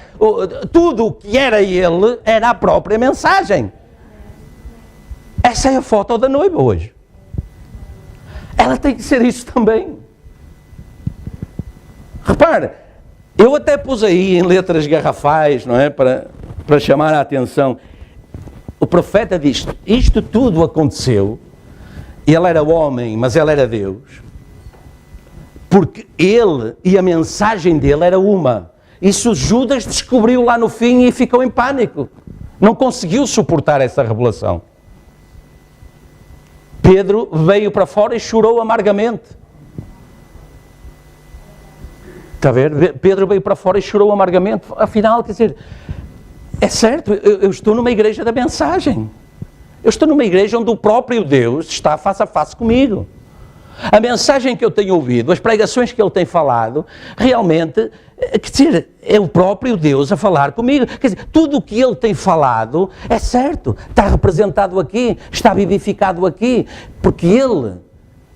tudo o que era ele, era a própria mensagem. Essa é a foto da noiva hoje. Ela tem que ser isso também. Repare, eu até pus aí em letras garrafais, não é? Para chamar a atenção. O profeta diz, isto tudo aconteceu, ele era homem, mas ele era Deus, porque ele e a mensagem dele era uma. Isso Judas descobriu lá no fim e ficou em pânico. Não conseguiu suportar essa revelação. Pedro veio para fora e chorou amargamente. Está a ver? Pedro veio para fora e chorou amargamente. Afinal, quer dizer, é certo, eu estou numa igreja da mensagem. Eu estou numa igreja onde o próprio Deus está face a face comigo. A mensagem que eu tenho ouvido, as pregações que ele tem falado, realmente, quer dizer, é o próprio Deus a falar comigo. Quer dizer, tudo o que ele tem falado é certo, está representado aqui, está vivificado aqui, porque ele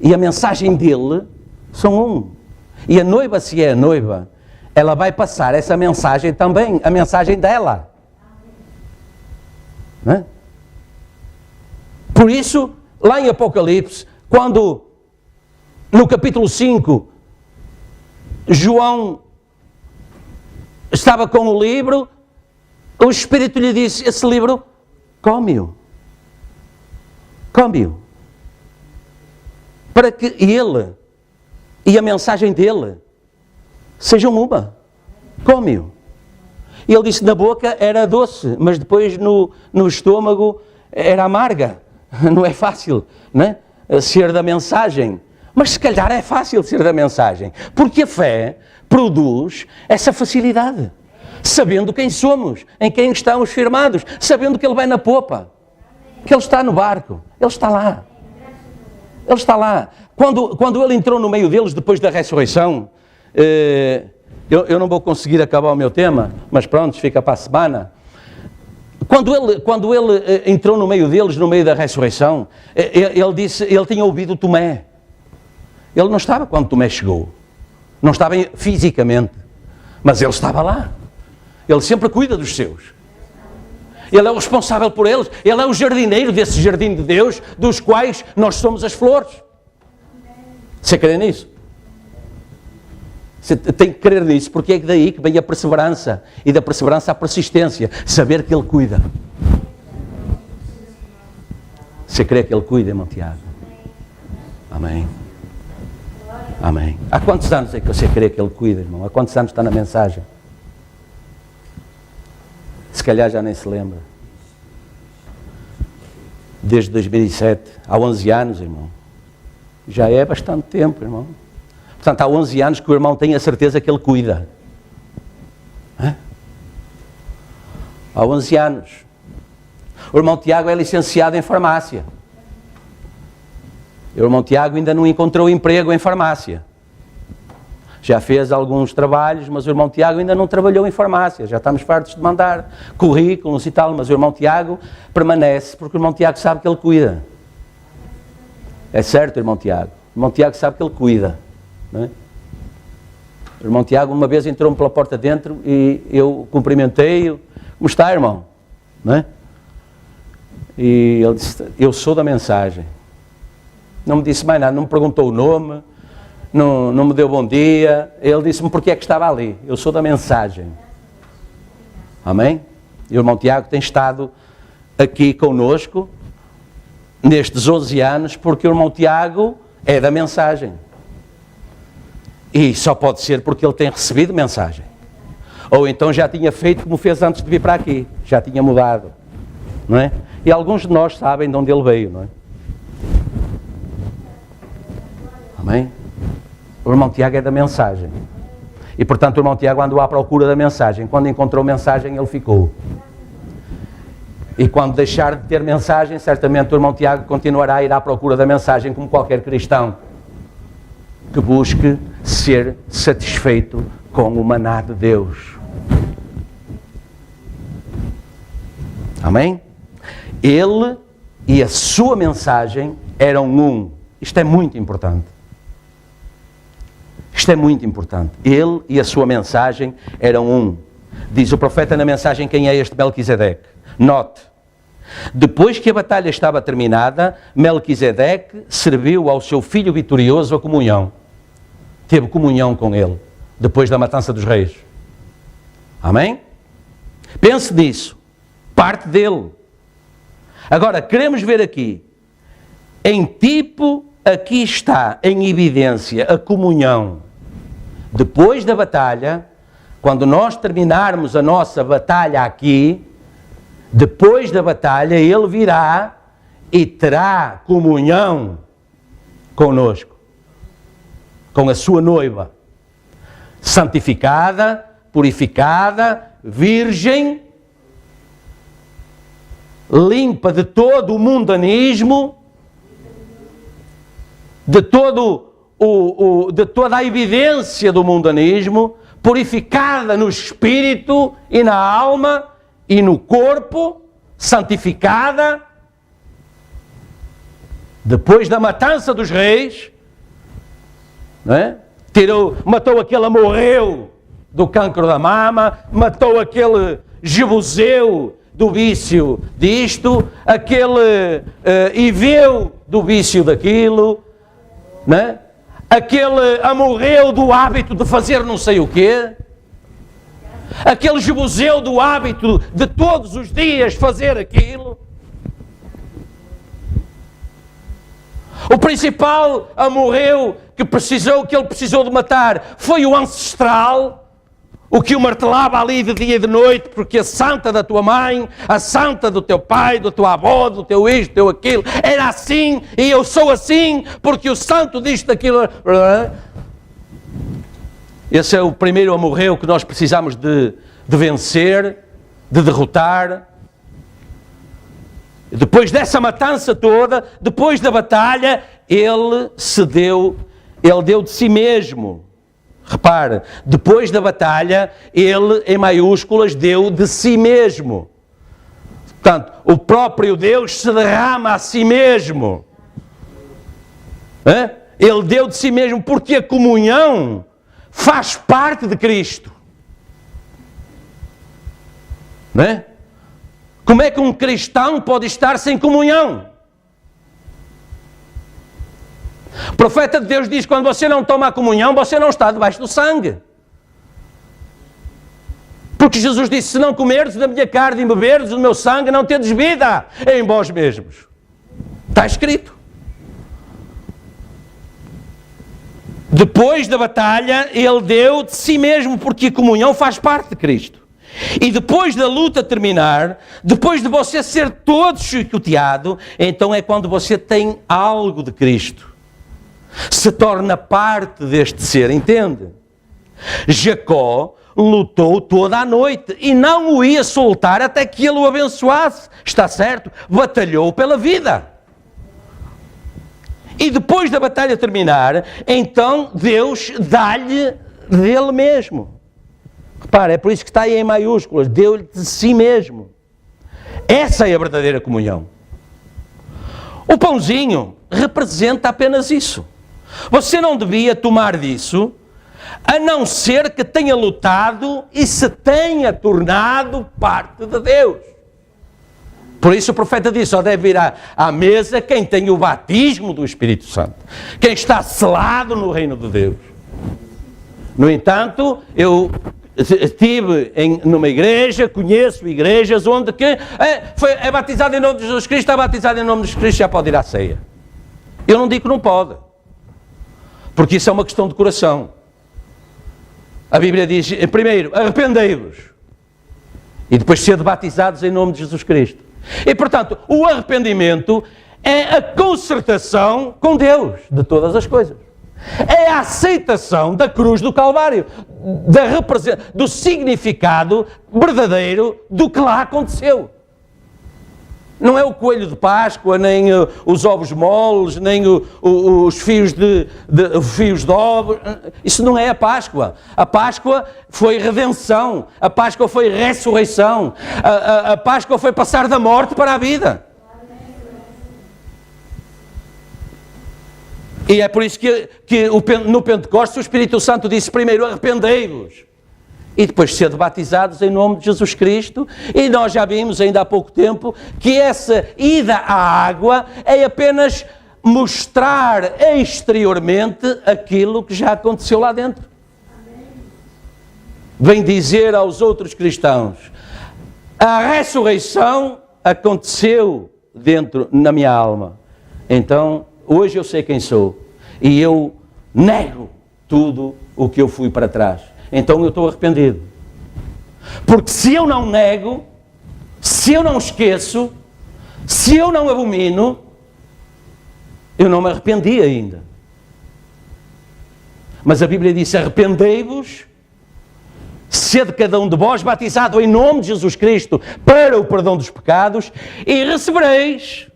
e a mensagem dele são um. E a noiva, se é a noiva, ela vai passar essa mensagem também, a mensagem dela. Não é? Por isso, lá em Apocalipse, quando no capítulo 5, João estava com o livro, o Espírito lhe disse, esse livro, come-o. Come-o. Para que ele e a mensagem dele sejam uma. Come-o. E ele disse, na boca era doce, mas depois no estômago era amarga. Não é fácil, não é? Ser da mensagem. Mas se calhar é fácil ser da mensagem. Porque a fé produz essa facilidade. Sabendo quem somos, em quem estamos firmados, sabendo que ele vai na popa, que ele está no barco, ele está lá. Ele está lá. Quando ele entrou no meio deles depois da ressurreição, eu não vou conseguir acabar o meu tema, mas pronto, fica para a semana. Quando ele entrou no meio deles, no meio da ressurreição, ele disse, ele tinha ouvido Tomé. Ele não estava quando Tomé chegou. Não estava fisicamente, mas ele estava lá. Ele sempre cuida dos seus. Ele é o responsável por eles. Ele é o jardineiro desse jardim de Deus, dos quais nós somos as flores. Você crê nisso? Você tem que crer nisso, porque é daí que vem a perseverança. E da perseverança a persistência. Saber que Ele cuida. Você crê que Ele cuida, irmão Tiago? Amém. Amém. Há quantos anos é que você crê que Ele cuida, irmão? Há quantos anos está na mensagem? Se calhar já nem se lembra. Desde 2007, há 11 anos, irmão. Já é bastante tempo, irmão. Portanto, há 11 anos que o irmão tem a certeza que Ele cuida. Há 11 anos. O irmão Tiago é licenciado em farmácia. O irmão Tiago ainda não encontrou emprego em farmácia. Já fez alguns trabalhos, mas o irmão Tiago ainda não trabalhou em farmácia. Já estamos fartos de mandar currículos e tal, mas o irmão Tiago permanece, porque o irmão Tiago sabe que ele cuida. É certo, irmão Tiago? O irmão Tiago sabe que ele cuida. Não é? O irmão Tiago uma vez entrou-me pela porta dentro e eu cumprimentei-o. Como está, irmão? Não é? E ele disse, eu sou da mensagem. Não me disse mais nada, não me perguntou o nome, não me deu bom dia. Ele disse-me porque é que estava ali. Eu sou da mensagem. Amém? E o irmão Tiago tem estado aqui conosco nestes 11 anos porque o irmão Tiago é da mensagem. E só pode ser porque ele tem recebido mensagem. Ou então já tinha feito como fez antes de vir para aqui. Já tinha mudado. Não é? E alguns de nós sabem de onde ele veio, não é? Amém? O irmão Tiago é da mensagem. E portanto o irmão Tiago andou à procura da mensagem. Quando encontrou mensagem, ele ficou. E quando deixar de ter mensagem, certamente o irmão Tiago continuará a ir à procura da mensagem como qualquer cristão que busque ser satisfeito com o maná de Deus. Amém? Ele e a sua mensagem eram um. Isto é muito importante. Isto é muito importante. Ele e a sua mensagem eram um. Diz o profeta na mensagem quem é este Melquisedeque. Note, depois que a batalha estava terminada, Melquisedeque serviu ao seu filho vitorioso a comunhão. Teve comunhão com ele, depois da matança dos reis. Amém? Pense nisso. Parte dele. Agora, queremos ver aqui, em tipo, aqui está em evidência a comunhão. Depois da batalha, quando nós terminarmos a nossa batalha aqui, depois da batalha, ele virá e terá comunhão conosco, com a sua noiva, santificada, purificada, virgem, limpa de todo o mundanismo, de toda a evidência do mundanismo, purificada no espírito e na alma e no corpo, santificada, depois da matança dos reis, não é? Matou aquele, morreu do cancro da mama, matou aquele jebuseu do vício disto, aquele Iveu do vício daquilo, não é? Aquele amorreu do hábito de fazer não sei o quê, aquele jebuseu do hábito de todos os dias fazer aquilo. O principal amorreu que ele precisou de matar foi o ancestral, o que o martelava ali de dia e de noite, porque a santa da tua mãe, a santa do teu pai, do teu avô, do teu isto, do teu aquilo, era assim, e eu sou assim, porque o santo disto, daquilo. Esse é o primeiro amorreu que nós precisamos de vencer, de derrotar. Depois dessa matança toda, depois da batalha, ele deu de si mesmo. Repare, depois da batalha, ele, em maiúsculas, deu de si mesmo. Portanto, o próprio Deus se derrama a si mesmo. Ele deu de si mesmo porque a comunhão faz parte de Cristo. Não é? Como é que um cristão pode estar sem comunhão? O profeta de Deus diz: quando você não toma a comunhão, você não está debaixo do sangue. Porque Jesus disse: se não comerdes da minha carne e beberdes do meu sangue, não tendes vida em vós mesmos. Está escrito. Depois da batalha, ele deu de si mesmo, porque a comunhão faz parte de Cristo. E depois da luta terminar, depois de você ser todo chicoteado, então é quando você tem algo de Cristo. Se torna parte deste ser, entende? Jacó lutou toda a noite e não o ia soltar até que ele o abençoasse. Está certo? Batalhou pela vida. E depois da batalha terminar, então Deus dá-lhe dele mesmo. Repara, é por isso que está aí em maiúsculas, deu-lhe de si mesmo. Essa é a verdadeira comunhão. O pãozinho representa apenas isso. Você não devia tomar disso, a não ser que tenha lutado e se tenha tornado parte de Deus. Por isso o profeta disse: só deve ir à mesa quem tem o batismo do Espírito Santo, quem está selado no reino de Deus. No entanto, eu estive numa igreja, conheço igrejas onde é batizado em nome de Jesus Cristo, está batizado em nome de Jesus Cristo, já pode ir à ceia. Eu não digo que não pode, porque isso é uma questão de coração. A Bíblia diz, primeiro, arrependei-vos, e depois sede batizados em nome de Jesus Cristo. E, portanto, o arrependimento é a concertação com Deus de todas as coisas. É a aceitação da cruz do Calvário, do significado verdadeiro do que lá aconteceu. Não é o coelho de Páscoa, nem os ovos moles, nem os fios de ovos. Isso não é a Páscoa. A Páscoa foi redenção. A Páscoa foi ressurreição. A Páscoa foi passar da morte para a vida. E é por isso que no Pentecostes o Espírito Santo disse primeiro: arrependei-vos. E depois sede batizados em nome de Jesus Cristo. E nós já vimos ainda há pouco tempo que essa ida à água é apenas mostrar exteriormente aquilo que já aconteceu lá dentro. Vem dizer aos outros cristãos: a ressurreição aconteceu dentro na minha alma. Então, hoje eu sei quem sou e eu nego tudo o que eu fui para trás. Então eu estou arrependido. Porque se eu não nego, se eu não esqueço, se eu não abomino, eu não me arrependi ainda. Mas a Bíblia diz: arrependei-vos, sede cada um de vós batizado em nome de Jesus Cristo para o perdão dos pecados e recebereis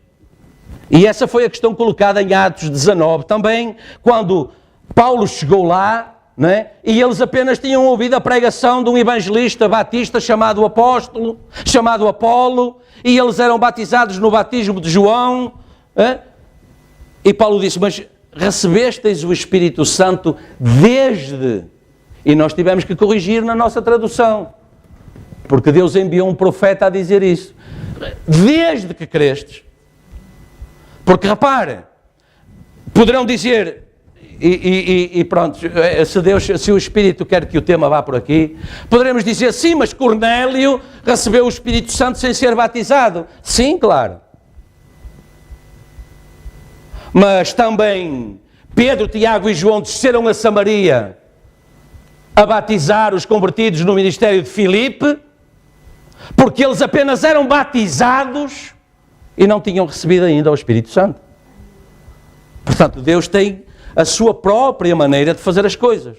E essa foi a questão colocada em Atos 19 também, quando Paulo chegou lá, né? E eles apenas tinham ouvido a pregação de um evangelista batista chamado Apolo, e eles eram batizados no batismo de João, né? E Paulo disse, mas recebesteis o Espírito Santo desde... E nós tivemos que corrigir na nossa tradução, porque Deus enviou um profeta a dizer isso. Desde que crestes. Porque repare, poderão dizer... E pronto, se o Espírito quer que o tema vá por aqui, poderemos dizer, sim, mas Cornélio recebeu o Espírito Santo sem ser batizado. Sim, claro. Mas também Pedro, Tiago e João desceram a Samaria a batizar os convertidos no ministério de Filipe, porque eles apenas eram batizados e não tinham recebido ainda o Espírito Santo. Portanto, Deus tem a sua própria maneira de fazer as coisas.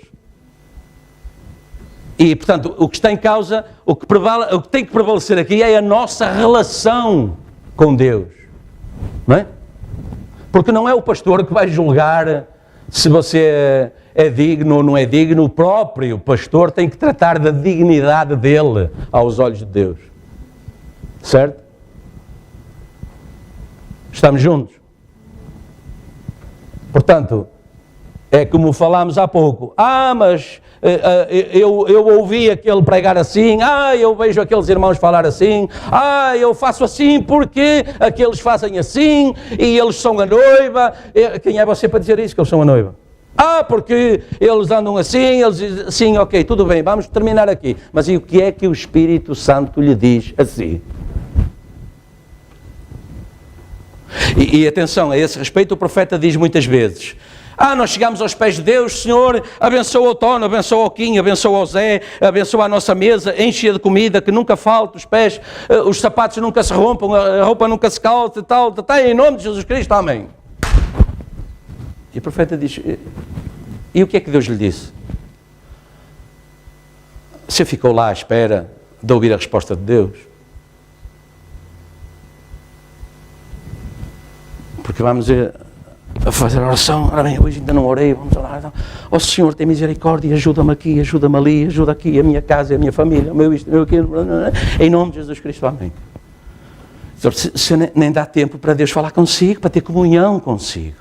E, portanto, o que está em causa, o que tem que prevalecer aqui é a nossa relação com Deus. Não é? Porque não é o pastor que vai julgar se você é digno ou não é digno. O próprio pastor tem que tratar da dignidade dele aos olhos de Deus. Certo? Estamos juntos? Portanto, é como falámos há pouco. Mas eu ouvi aquele pregar assim. Eu vejo aqueles irmãos falar assim. Eu faço assim porque aqueles fazem assim e eles são a noiva. Quem é você para dizer isso, que eles são a noiva? Porque eles andam assim, eles dizem assim, ok, tudo bem, vamos terminar aqui. Mas e o que é que o Espírito Santo lhe diz assim? E atenção, a esse respeito o profeta diz muitas vezes, nós chegamos aos pés de Deus, Senhor, abençoa o Tono, abençoa o Quim, abençoa o Zé, abençoa a nossa mesa, enche-a de comida, que nunca falte, os pés, os sapatos nunca se rompam, a roupa nunca se calte, tal, em nome de Jesus Cristo, amém. E o profeta diz, e o que é que Deus lhe disse? Você ficou lá à espera de ouvir a resposta de Deus? Porque vamos a fazer a oração, ora bem, hoje ainda não orei, vamos orar, Senhor, tem misericórdia, ajuda-me aqui, ajuda-me ali, ajuda aqui a minha casa, a minha família, o meu isto, o meu aquilo, em nome de Jesus Cristo, amém. Você nem dá tempo para Deus falar consigo, para ter comunhão consigo.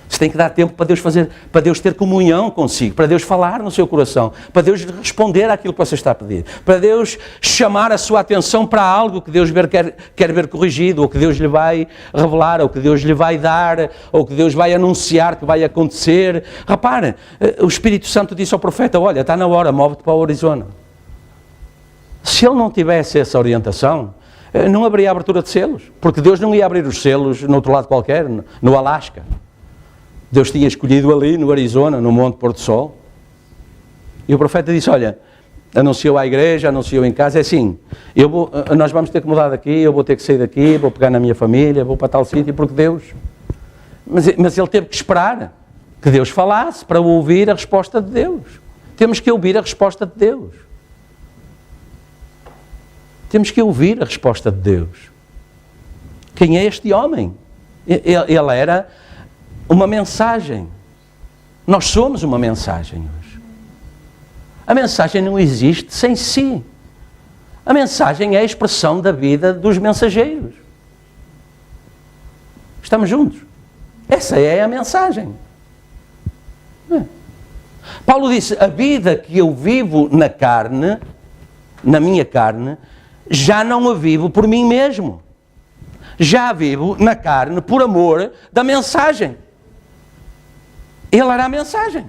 Você tem que dar tempo para Deus ter comunhão consigo, para Deus falar no seu coração, para Deus responder àquilo que você está a pedir, para Deus chamar a sua atenção para algo que Deus quer ver corrigido, ou que Deus lhe vai revelar, ou que Deus lhe vai dar, ou que Deus vai anunciar que vai acontecer. Repare, o Espírito Santo disse ao profeta, olha, está na hora, move-te para o Arizona. Se ele não tivesse essa orientação, não haveria abertura de selos, porque Deus não ia abrir os selos no outro lado qualquer, no Alasca. Deus tinha escolhido ali, no Arizona, no Monte Pôr do Sol. E o profeta disse, olha, anunciou à igreja, anunciou em casa, é assim, nós vamos ter que mudar daqui, eu vou ter que sair daqui, vou pegar na minha família, vou para tal sítio, porque Deus... Mas ele teve que esperar que Deus falasse para ouvir a resposta de Deus. Temos que ouvir a resposta de Deus. Temos que ouvir a resposta de Deus. Quem é este homem? Ele era... uma mensagem. Nós somos uma mensagem hoje. A mensagem não existe sem si. A mensagem é a expressão da vida dos mensageiros. Estamos juntos? Essa é a mensagem. Paulo disse, a vida que eu vivo na carne, na minha carne, já não a vivo por mim mesmo. Já vivo na carne por amor da mensagem. Ele era a mensagem.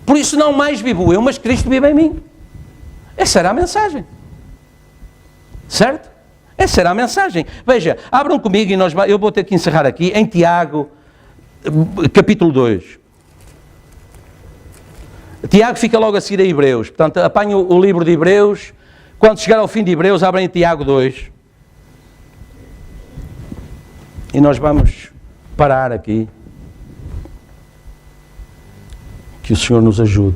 Por isso não mais vivo eu, mas Cristo vive em mim. Essa era a mensagem. Certo? Essa era a mensagem. Veja, abram comigo e eu vou ter que encerrar aqui em Tiago, capítulo 2. Tiago fica logo a seguir a Hebreus. Portanto, apanho o livro de Hebreus. Quando chegar ao fim de Hebreus, abrem Tiago 2. E nós vamos parar aqui. Que o Senhor nos ajude.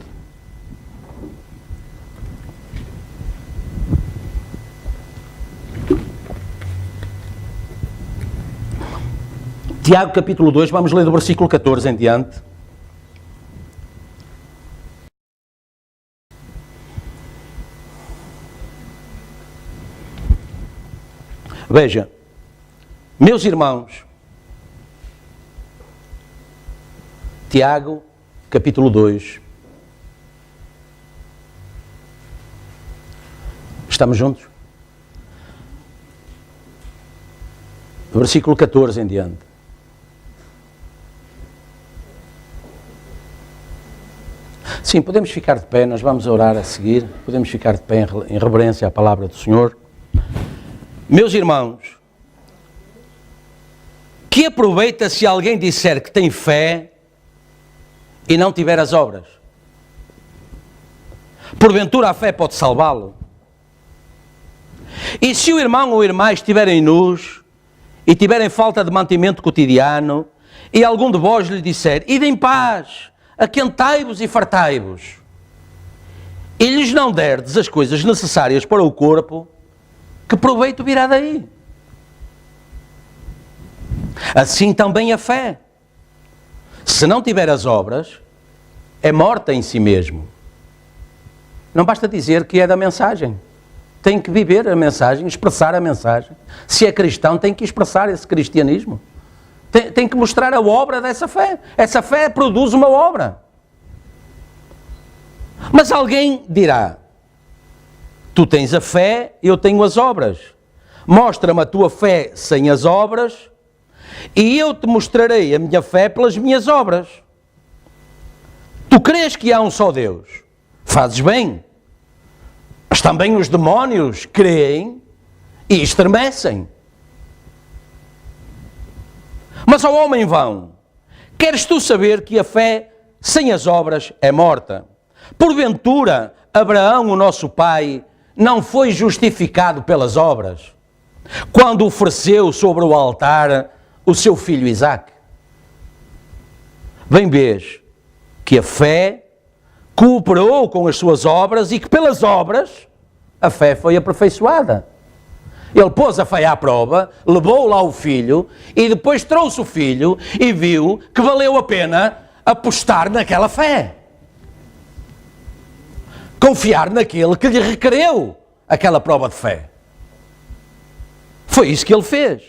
Tiago capítulo 2, vamos ler do versículo 14 em diante. Veja, meus irmãos, Tiago capítulo 2, estamos juntos? Versículo 14 em diante. Sim, podemos ficar de pé, nós vamos orar a seguir, podemos ficar de pé em reverência à palavra do Senhor. Meus irmãos, que aproveita se alguém disser que tem fé e não tiver as obras? Porventura a fé pode salvá-lo? E se o irmão ou irmã estiverem nus e tiverem falta de mantimento cotidiano, e algum de vós lhe disser, ide em paz, aquentai-vos e fartai-vos, e lhes não derdes as coisas necessárias para o corpo, que proveito virá daí? Assim também a fé, se não tiver as obras, é morta em si mesmo. Não basta dizer que é da mensagem. Tem que viver a mensagem, expressar a mensagem. Se é cristão, tem que expressar esse cristianismo. Tem que mostrar a obra dessa fé. Essa fé produz uma obra. Mas alguém dirá, tu tens a fé, eu tenho as obras. Mostra-me a tua fé sem as obras, e eu te mostrarei a minha fé pelas minhas obras. Tu crês que há um só Deus? Fazes bem. Mas também os demónios creem e estremecem. Mas ao homem vão, queres tu saber que a fé sem as obras é morta? Porventura, Abraão, o nosso pai, não foi justificado pelas obras, quando ofereceu sobre o altar o seu filho Isaque? Bem vês que a fé cooperou com as suas obras e que pelas obras a fé foi aperfeiçoada. Ele pôs a fé à prova, levou lá o filho e depois trouxe o filho e viu que valeu a pena apostar naquela fé. Confiar naquele que lhe requereu aquela prova de fé. Foi isso que ele fez.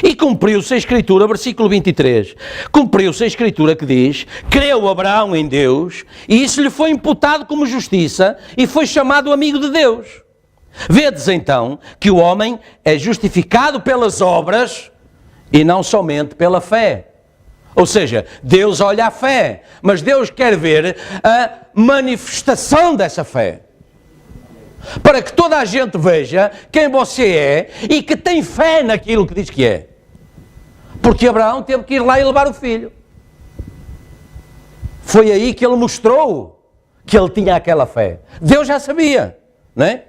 E cumpriu-se a Escritura, versículo 23, cumpriu-se a Escritura que diz, creu Abraão em Deus, e isso lhe foi imputado como justiça, e foi chamado amigo de Deus. Vedes então que o homem é justificado pelas obras, e não somente pela fé. Ou seja, Deus olha a fé, mas Deus quer ver a manifestação dessa fé. Para que toda a gente veja quem você é e que tem fé naquilo que diz que é. Porque Abraão teve que ir lá e levar o filho. Foi aí que ele mostrou que ele tinha aquela fé. Deus já sabia, não é?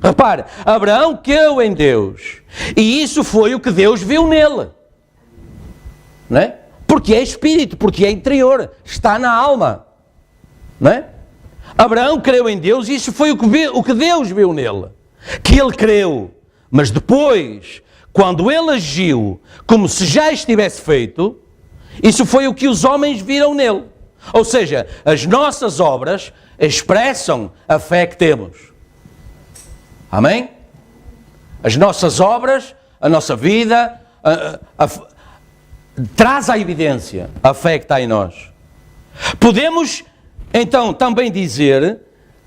Repare, Abraão creu em Deus e isso foi o que Deus viu nele. Não é? Porque é espírito, porque é interior, está na alma. Não é? Abraão creu em Deus e isso foi o que Deus viu nele. Que ele creu, mas depois, quando ele agiu como se já estivesse feito, isso foi o que os homens viram nele. Ou seja, as nossas obras expressam a fé que temos. Amém? As nossas obras, a nossa vida, traz à evidência a fé que está em nós. Podemos então também dizer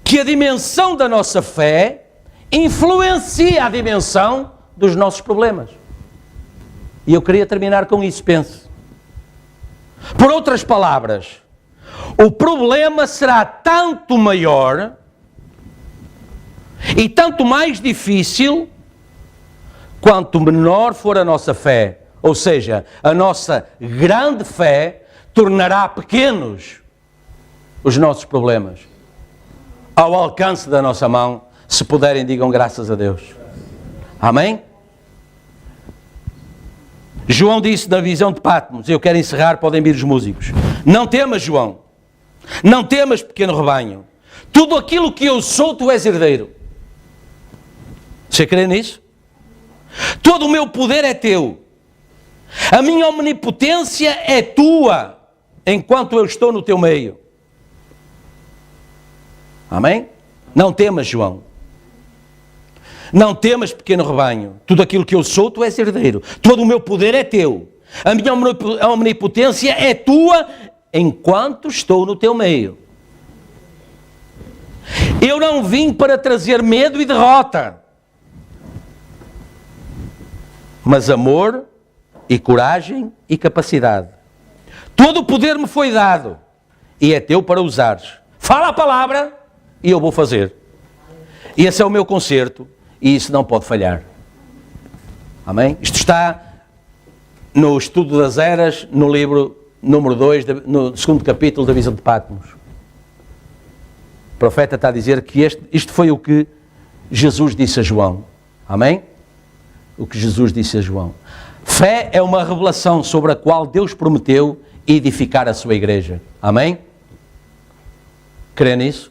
que a dimensão da nossa fé influencia a dimensão dos nossos problemas. E eu queria terminar com isso, pense. Por outras palavras, o problema será tanto maior e tanto mais difícil quanto menor for a nossa fé. Ou seja, a nossa grande fé tornará pequenos os nossos problemas. Ao alcance da nossa mão, se puderem, digam graças a Deus. Amém? João disse na visão de Patmos, eu quero encerrar, podem vir os músicos. Não temas, João. Não temas, pequeno rebanho. Tudo aquilo que eu sou, tu és herdeiro. Você crê nisso? Todo o meu poder é teu. A minha omnipotência é tua, enquanto eu estou no teu meio. Amém? Não temas, João. Não temas, pequeno rebanho. Tudo aquilo que eu sou, tu és herdeiro. Todo o meu poder é teu. A minha omnipotência é tua, enquanto estou no teu meio. Eu não vim para trazer medo e derrota, mas amor e coragem e capacidade. Todo o poder me foi dado e é teu para usares. Fala a palavra e eu vou fazer. E esse é o meu concerto e isso não pode falhar. Amém? Isto está no Estudo das Eras, no livro número 2, no segundo capítulo da visão de Patmos. O profeta está a dizer que isto foi o que Jesus disse a João. Amém? O que Jesus disse a João. Fé é uma revelação sobre a qual Deus prometeu edificar a sua igreja. Amém? Crê nisso?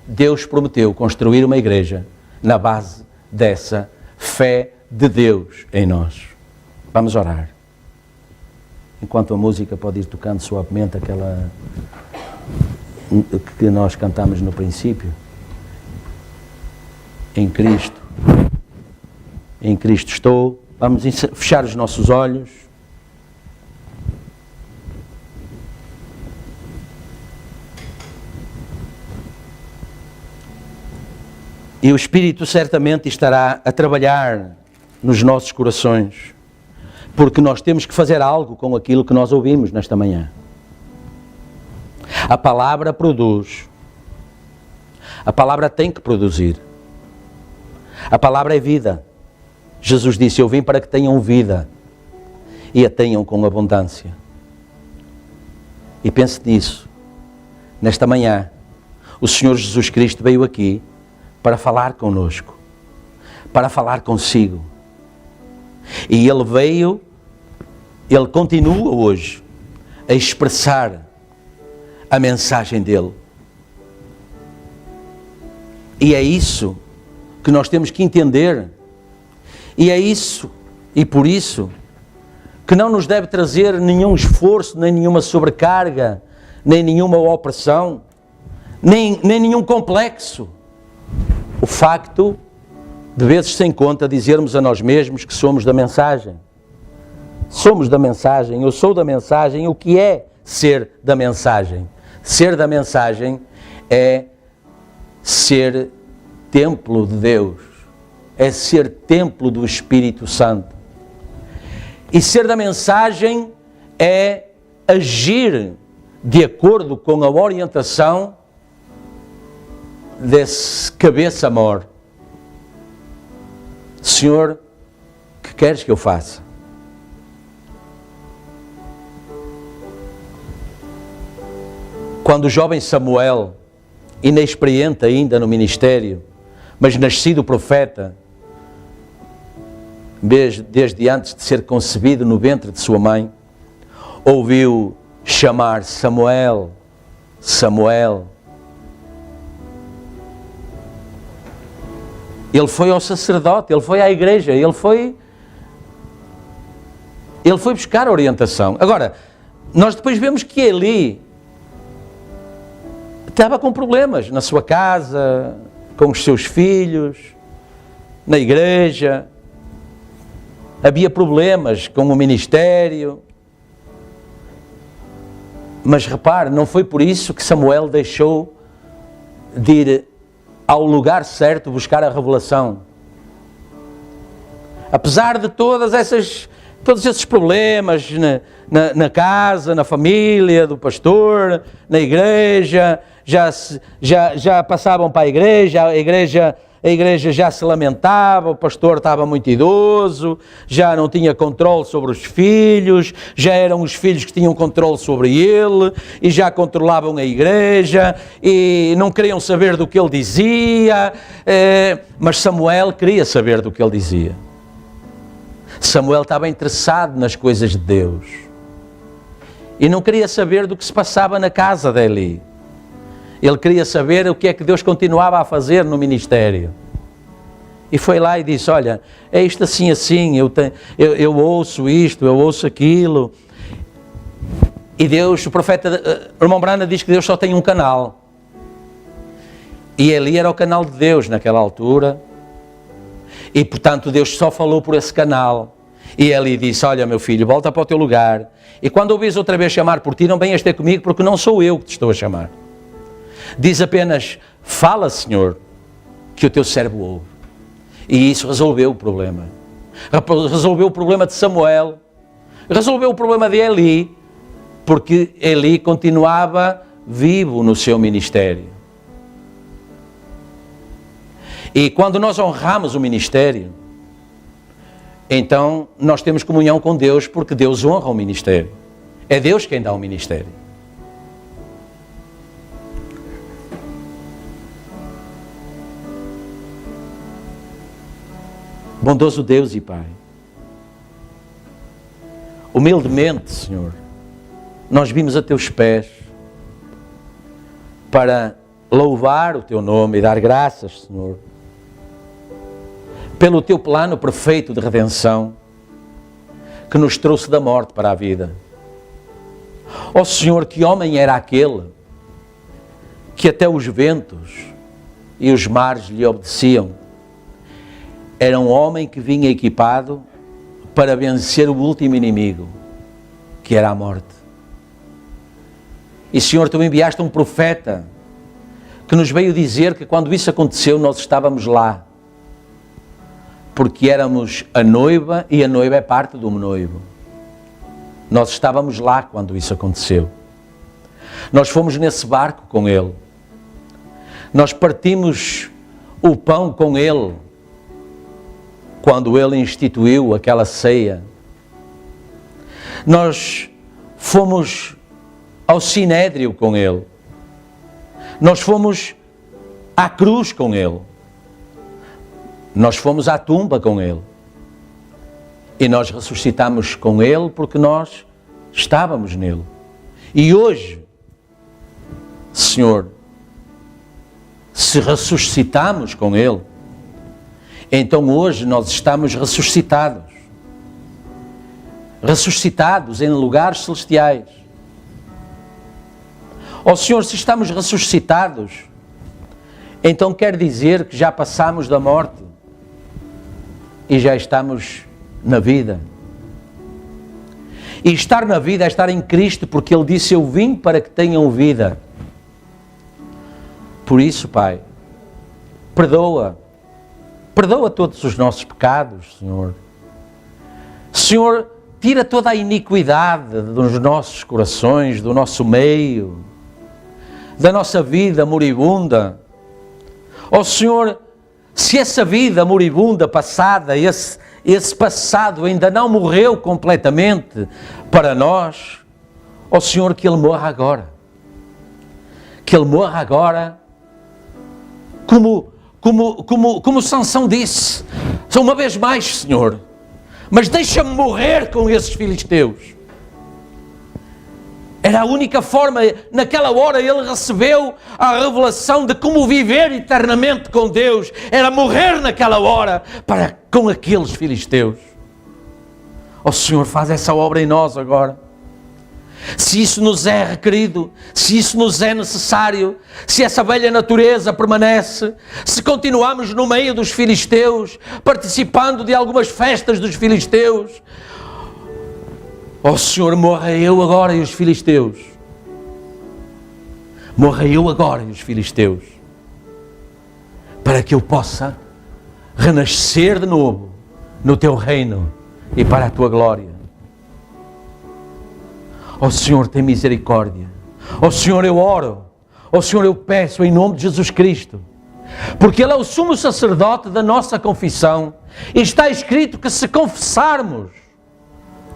Deus prometeu construir uma igreja na base dessa fé de Deus em nós. Vamos orar. Enquanto a música pode ir tocando suavemente aquela que nós cantamos no princípio. Em Cristo estou. Vamos fechar os nossos olhos. E o Espírito certamente estará a trabalhar nos nossos corações, porque nós temos que fazer algo com aquilo que nós ouvimos nesta manhã. A palavra produz. A palavra tem que produzir. A palavra é vida. Jesus disse, eu vim para que tenham vida e a tenham com abundância. E pense nisso. Nesta manhã, o Senhor Jesus Cristo veio aqui para falar connosco, para falar consigo. E Ele continua hoje a expressar a mensagem dele. E é isso que nós temos que entender. E é isso, e por isso, que não nos deve trazer nenhum esforço, nem nenhuma sobrecarga, nem nenhuma opressão, nem nenhum complexo. O facto, de vezes sem conta, dizermos a nós mesmos que somos da mensagem. Somos da mensagem, eu sou da mensagem. O que é ser da mensagem? Ser da mensagem é ser templo de Deus, é ser templo do Espírito Santo. E ser da mensagem é agir de acordo com a orientação desse cabeça-mor. Senhor, que queres que eu faça? Quando o jovem Samuel, inexperiente ainda no ministério, mas nascido profeta, desde antes de ser concebido no ventre de sua mãe, ouviu chamar Samuel, Samuel. Ele foi ao sacerdote, ele foi à igreja, ele foi buscar orientação. Agora, nós depois vemos que Eli estava com problemas na sua casa, com os seus filhos, na igreja. Havia problemas com o ministério. Mas repare, não foi por isso que Samuel deixou de ir ao lugar certo buscar a revelação. Apesar de todos esses problemas na casa, na família do pastor, na igreja, já passavam para a igreja já se lamentava, o pastor estava muito idoso, já não tinha controle sobre os filhos, já eram os filhos que tinham controle sobre ele, e já controlavam a igreja, e não queriam saber do que ele dizia, mas Samuel queria saber do que ele dizia. Samuel estava interessado nas coisas de Deus, e não queria saber do que se passava na casa de Eli. Ele queria saber o que é que Deus continuava a fazer no ministério. E foi lá e disse, olha, é isto assim, assim, eu ouço isto, eu ouço aquilo. E Deus, o profeta, o irmão Brana diz que Deus só tem um canal. E ali era o canal de Deus naquela altura. E portanto Deus só falou por esse canal. E ele disse, olha meu filho, volta para o teu lugar. E quando ouvires outra vez chamar por ti, não venhas ter comigo, porque não sou eu que te estou a chamar. Diz apenas, fala Senhor, que o teu servo ouve. E isso resolveu o problema. Resolveu o problema de Samuel. Resolveu o problema de Eli. Porque Eli continuava vivo no seu ministério. E quando nós honramos o ministério, então nós temos comunhão com Deus, porque Deus honra o ministério. É Deus quem dá o ministério. Bondoso Deus e Pai, humildemente, Senhor, nós vimos a Teus pés para louvar o Teu nome e dar graças, Senhor, pelo Teu plano perfeito de redenção que nos trouxe da morte para a vida. Ó Senhor, que homem era aquele que até os ventos e os mares lhe obedeciam? Era um homem que vinha equipado para vencer o último inimigo, que era a morte. E Senhor, Tu enviaste um profeta que nos veio dizer que quando isso aconteceu nós estávamos lá, porque éramos a noiva e a noiva é parte do noivo. Nós estávamos lá quando isso aconteceu. Nós fomos nesse barco com Ele. Nós partimos o pão com Ele quando Ele instituiu aquela ceia. Nós fomos ao Sinédrio com Ele. Nós fomos à cruz com Ele. Nós fomos à tumba com Ele. E nós ressuscitamos com Ele porque nós estávamos nele. E hoje, Senhor, se ressuscitamos com Ele, então hoje nós estamos ressuscitados. Ressuscitados em lugares celestiais. Ó Senhor, se estamos ressuscitados, então quer dizer que já passamos da morte e já estamos na vida. E estar na vida é estar em Cristo, porque Ele disse, eu vim para que tenham vida. Por isso, Pai, perdoa todos os nossos pecados, Senhor. Senhor, tira toda a iniquidade dos nossos corações, do nosso meio, da nossa vida moribunda. Ó Senhor, se essa vida moribunda passada, esse passado ainda não morreu completamente para nós, ó Senhor, que Ele morra agora. Que Ele morra agora, como Sansão disse, só uma vez mais, Senhor, mas deixa-me morrer com esses filisteus. Era a única forma, naquela hora ele recebeu a revelação de como viver eternamente com Deus, era morrer naquela hora com aqueles filisteus. Ó Senhor, faz essa obra em nós agora. Se isso nos é requerido, se isso nos é necessário, se essa velha natureza permanece, se continuamos no meio dos filisteus, participando de algumas festas dos filisteus, ó Senhor, morra eu agora e os filisteus. Morra eu agora e os filisteus, para que eu possa renascer de novo no Teu reino e para a Tua glória. Ó Senhor, tem misericórdia. Ó Senhor, eu oro. Ó Senhor, eu peço em nome de Jesus Cristo, porque Ele é o sumo sacerdote da nossa confissão, e está escrito que se confessarmos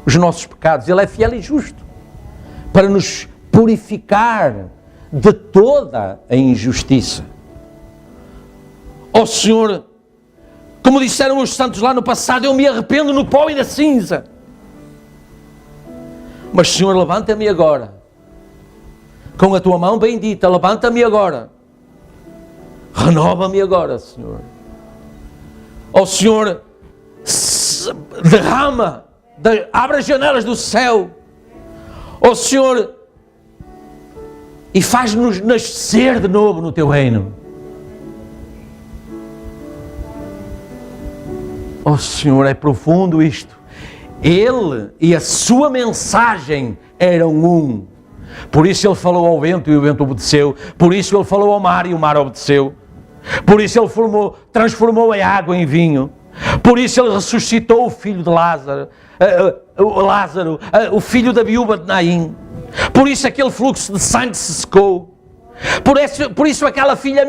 os nossos pecados, Ele é fiel e justo para nos purificar de toda a injustiça. Ó Senhor, como disseram os santos lá no passado, eu me arrependo no pó e na cinza. Mas Senhor, levanta-me agora, com a Tua mão bendita, levanta-me agora, renova-me agora, Senhor. Ó Senhor, derrama, abre as janelas do céu, ó Senhor, e faz-nos nascer de novo no Teu reino. Ó Senhor, é profundo isto. Ele e a sua mensagem eram um. Por isso Ele falou ao vento e o vento obedeceu. Por isso Ele falou ao mar e o mar obedeceu. Por isso Ele transformou a água em vinho. Por isso Ele ressuscitou o filho de Lázaro, o filho da viúva de Naim. Por isso aquele fluxo de sangue se secou. Por isso aquela filha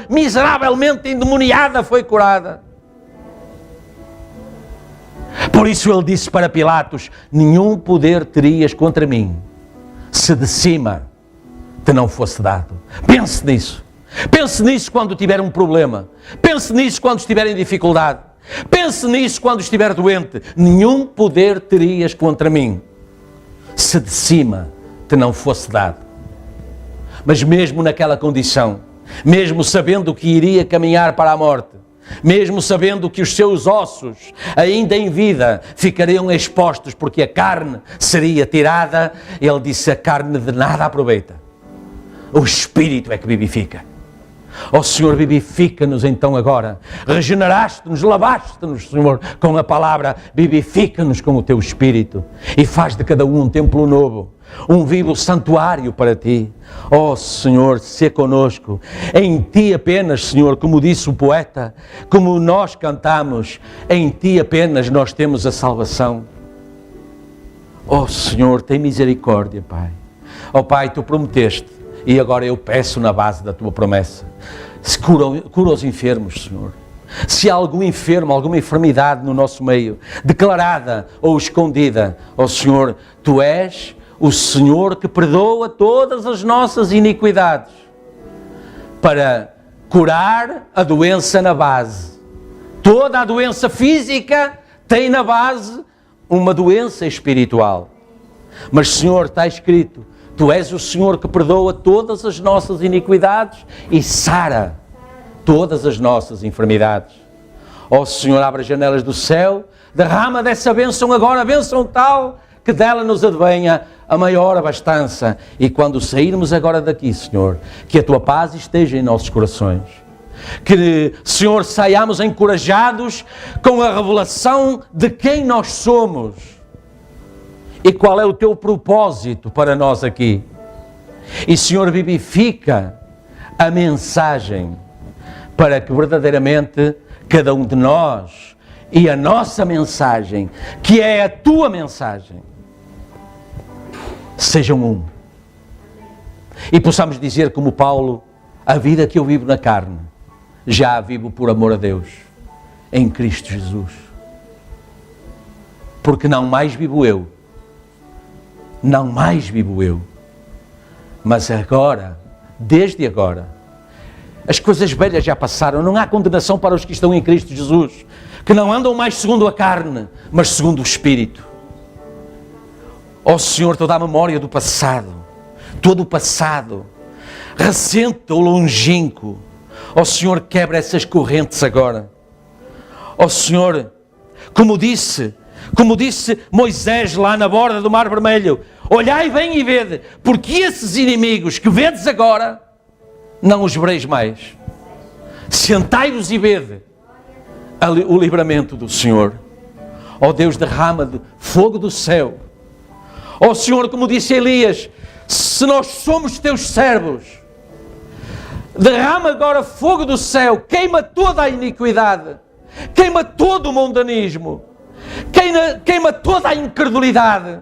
miseravelmente endemoniada foi curada. Por isso Ele disse para Pilatos: nenhum poder terias contra mim, se de cima te não fosse dado. Pense nisso. Pense nisso quando tiver um problema. Pense nisso quando estiver em dificuldade. Pense nisso quando estiver doente. Nenhum poder terias contra mim, se de cima te não fosse dado. Mas mesmo naquela condição, mesmo sabendo que iria caminhar para a morte, mesmo sabendo que os seus ossos, ainda em vida, ficariam expostos porque a carne seria tirada, Ele disse: a carne de nada aproveita, o Espírito é que vivifica. Ó Senhor, vivifica-nos então agora. Regeneraste-nos, lavaste-nos, Senhor, com a palavra. Vivifica-nos com o Teu Espírito e faz de cada um templo novo, um vivo santuário para Ti. Ó Senhor, sê conosco. Em Ti apenas, Senhor, como disse o poeta, como nós cantamos, em Ti apenas nós temos a salvação. Ó Senhor, tem misericórdia, Pai. Ó Pai, Tu prometeste, e agora eu peço na base da Tua promessa, cura os enfermos, Senhor. Se há algum enfermo, alguma enfermidade no nosso meio, declarada ou escondida, ó Senhor, Tu és o Senhor que perdoa todas as nossas iniquidades, para curar a doença na base. Toda a doença física tem na base uma doença espiritual. Mas, Senhor, está escrito: Tu és o Senhor que perdoa todas as nossas iniquidades e sara todas as nossas enfermidades. Ó Senhor, abre as janelas do céu, derrama dessa bênção agora, a bênção tal que dela nos advenha a maior abastança. E quando sairmos agora daqui, Senhor, que a Tua paz esteja em nossos corações. Que, Senhor, saiamos encorajados com a revelação de quem nós somos e qual é o Teu propósito para nós aqui. E, Senhor, vivifica a mensagem para que verdadeiramente cada um de nós e a nossa mensagem, que é a Tua mensagem, sejam um. E possamos dizer como Paulo: a vida que eu vivo na carne, já a vivo por amor a Deus, em Cristo Jesus. Porque não mais vivo eu, mas agora, desde agora, as coisas velhas já passaram. Não há condenação para os que estão em Cristo Jesus, que não andam mais segundo a carne, mas segundo o Espírito. Ó Senhor, toda a memória do passado, todo o passado, recente ou longínquo, ó Senhor, quebra essas correntes agora. Ó Senhor, como disse Moisés lá na borda do Mar Vermelho: olhai bem e vede, porque esses inimigos que vedes agora, não os vereis mais. Sentai-vos e vede o livramento do Senhor. Ó Deus, derrama de fogo do céu. Ó Senhor, como disse Elias: se nós somos Teus servos, derrama agora fogo do céu, queima toda a iniquidade, queima todo o mundanismo, queima toda a incredulidade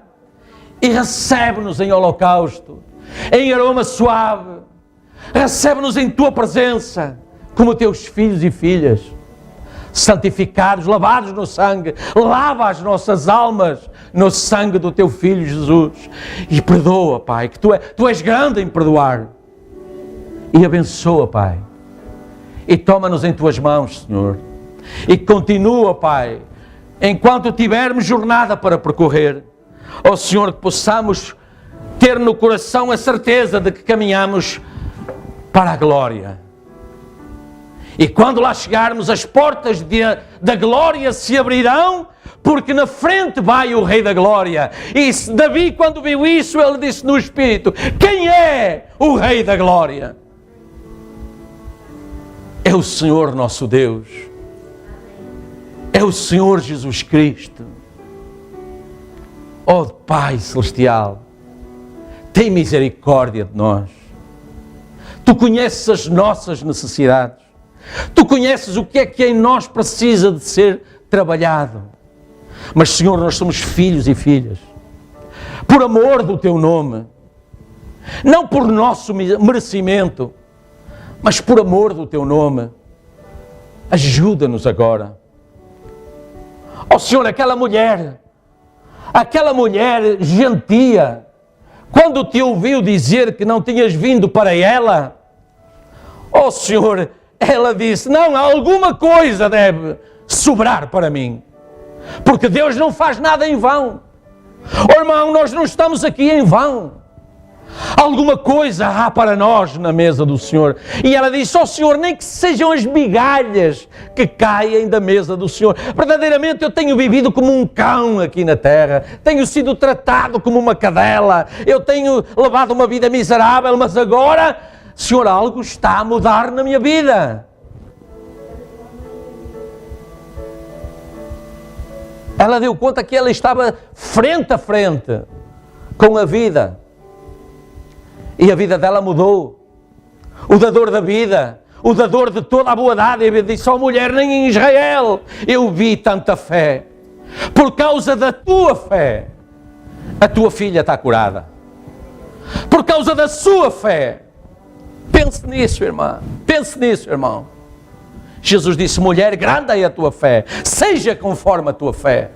e recebe-nos em holocausto, em aroma suave. Recebe-nos em Tua presença como Teus filhos e filhas, santificados, lavados no sangue. Lava as nossas almas no sangue do Teu Filho Jesus e perdoa, Pai, que Tu és grande em perdoar. E abençoa, Pai, e toma-nos em Tuas mãos, Senhor, e continua, Pai, enquanto tivermos jornada para percorrer, ó Senhor, que possamos ter no coração a certeza de que caminhamos para a glória E quando lá chegarmos, as portas da glória se abrirão, porque na frente vai o Rei da Glória. E Davi, quando viu isso, ele disse no Espírito: quem é o Rei da Glória? É o Senhor nosso Deus. É o Senhor Jesus Cristo. Ó Pai Celestial, tem misericórdia de nós. Tu conheces as nossas necessidades. Tu conheces o que é em nós precisa de ser trabalhado. Mas, Senhor, nós somos filhos e filhas. Por amor do Teu nome. Não por nosso merecimento, mas por amor do Teu nome. Ajuda-nos agora. Ó Senhor, aquela mulher gentia, quando te ouviu dizer que não tinhas vindo para ela, ó Senhor, ela disse: não, alguma coisa deve sobrar para mim, porque Deus não faz nada em vão. Oh irmão, nós não estamos aqui em vão. Alguma coisa há para nós na mesa do Senhor. E ela disse: ó Senhor, nem que sejam as migalhas que caem da mesa do Senhor. Verdadeiramente eu tenho vivido como um cão aqui na terra. Tenho sido tratado como uma cadela. Eu tenho levado uma vida miserável, mas agora, Senhor, algo está a mudar na minha vida. Ela deu conta que ela estava frente a frente com a vida. E a vida dela mudou. O dador da vida, o dador de toda a boa dádiva, disse: ó mulher, nem em Israel eu vi tanta fé. Por causa da tua fé, a tua filha está curada. Por causa da sua fé. Pense nisso, irmã. Pense nisso, irmão. Jesus disse: mulher, grande é a tua fé. Seja conforme a tua fé.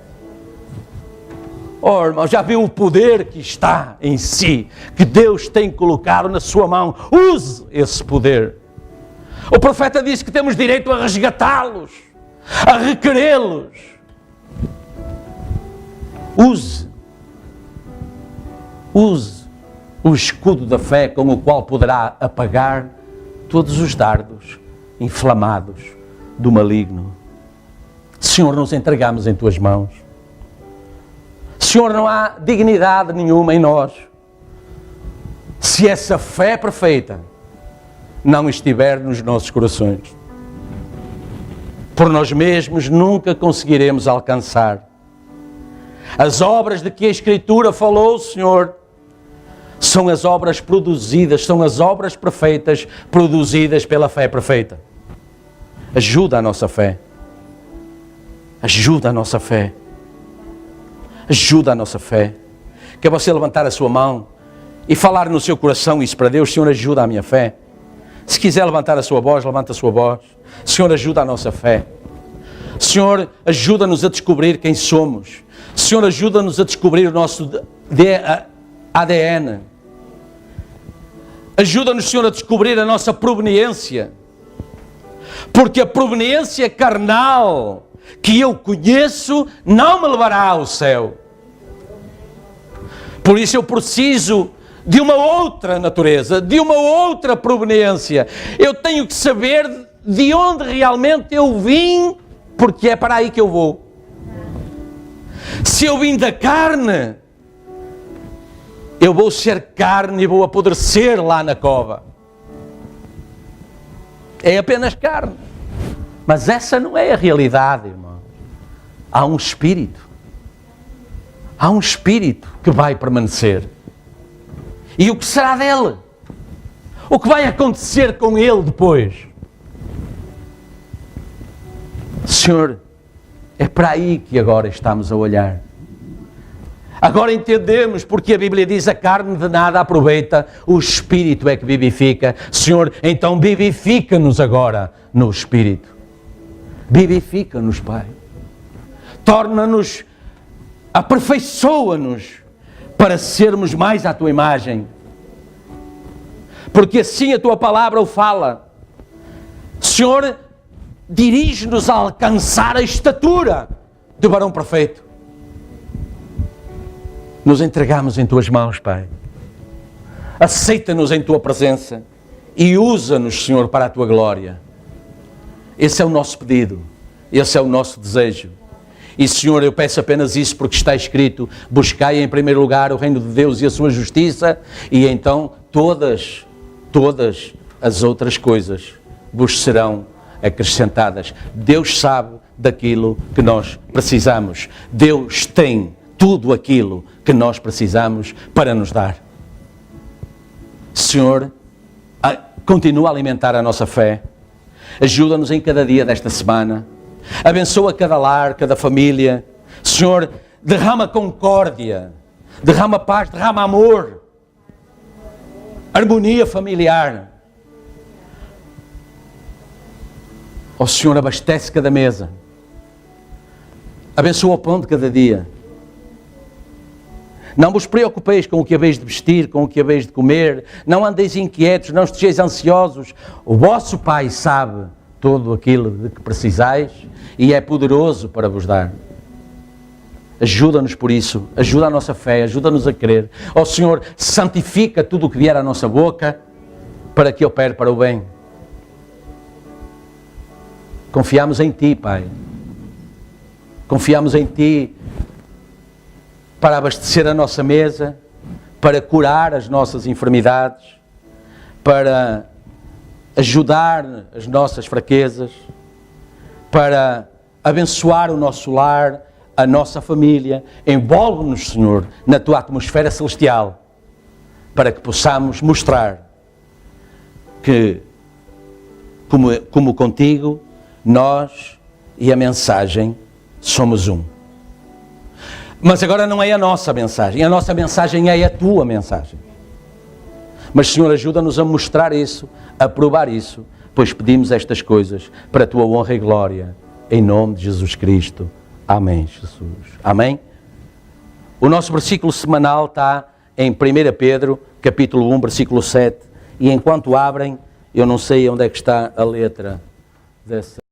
Oh, irmão, já viu o poder que está em si, que Deus tem colocado na sua mão? Use esse poder. O profeta disse que temos direito a resgatá-los, a requerê-los. Use o escudo da fé com o qual poderá apagar todos os dardos inflamados do maligno. Senhor, nos entregamos em tuas mãos. Senhor, não há dignidade nenhuma em nós se essa fé perfeita não estiver nos nossos corações. Por nós mesmos nunca conseguiremos alcançar as obras de que a Escritura falou, Senhor. São as obras produzidas, são as obras perfeitas produzidas pela fé perfeita. Ajuda a nossa fé. Ajuda a nossa fé. Ajuda a nossa fé. Quer você levantar a sua mão e falar no seu coração isso para Deus? Senhor, ajuda a minha fé. Se quiser levantar a sua voz, levanta a sua voz. Senhor, ajuda a nossa fé. Senhor, ajuda-nos a descobrir quem somos. Senhor, ajuda-nos a descobrir o nosso ADN. Ajuda-nos, Senhor, a descobrir a nossa proveniência. Porque a proveniência carnal que eu conheço não me levará ao céu. Por isso eu preciso de uma outra natureza, de uma outra proveniência. Eu tenho que saber de onde realmente eu vim, porque é para aí que eu vou. Se eu vim da carne, eu vou ser carne e vou apodrecer lá na cova. É apenas carne. Mas essa não é a realidade, irmão. Há um espírito. Há um espírito que vai permanecer. E o que será dele? O que vai acontecer com ele depois? Senhor, é para aí que agora estamos a olhar. Agora entendemos porque a Bíblia diz: a carne de nada aproveita, o Espírito é que vivifica. Senhor, então vivifica-nos agora no Espírito. Vivifica-nos, Pai. Torna-nos, aperfeiçoa-nos para sermos mais à Tua imagem. Porque assim a Tua palavra o fala. Senhor, dirige-nos a alcançar a estatura de varão perfeito. Nos entregamos em Tuas mãos, Pai. A aceita-nos em Tua presença e usa-nos, Senhor, para a Tua glória. Esse é o nosso pedido, esse é o nosso desejo. E, Senhor, eu peço apenas isso porque está escrito: buscai em primeiro lugar o reino de Deus e a sua justiça, e então todas as outras coisas vos serão acrescentadas. Deus sabe daquilo que nós precisamos. Deus tem tudo aquilo que nós precisamos para nos dar. Senhor, continua a alimentar a nossa fé. Ajuda-nos em cada dia desta semana. Abençoa cada lar, cada família. Senhor, derrama concórdia, derrama paz, derrama amor, harmonia familiar. Ó Senhor, abastece cada mesa. Abençoa o pão de cada dia. Não vos preocupeis com o que haveis de vestir, com o que haveis de comer. Não andeis inquietos, não estejais ansiosos. O vosso Pai sabe tudo aquilo de que precisais e é poderoso para vos dar. Ajuda-nos por isso, ajuda a nossa fé, ajuda-nos a crer. Ó Senhor, santifica tudo o que vier à nossa boca para que opere para o bem. Confiamos em Ti, Pai. Confiamos em Ti para abastecer a nossa mesa, para curar as nossas enfermidades, para ajudar as nossas fraquezas, para abençoar o nosso lar, a nossa família. Envolve-nos, Senhor, na Tua atmosfera celestial, para que possamos mostrar que, como contigo, nós e a mensagem somos um. Mas agora não é a nossa mensagem é a Tua mensagem. Mas, Senhor, ajuda-nos a mostrar isso, a provar isso, pois pedimos estas coisas para a Tua honra e glória, em nome de Jesus Cristo. Amém, Jesus. Amém? O nosso versículo semanal está em 1 Pedro, capítulo 1, versículo 7, e enquanto abrem, eu não sei onde é que está a letra dessa...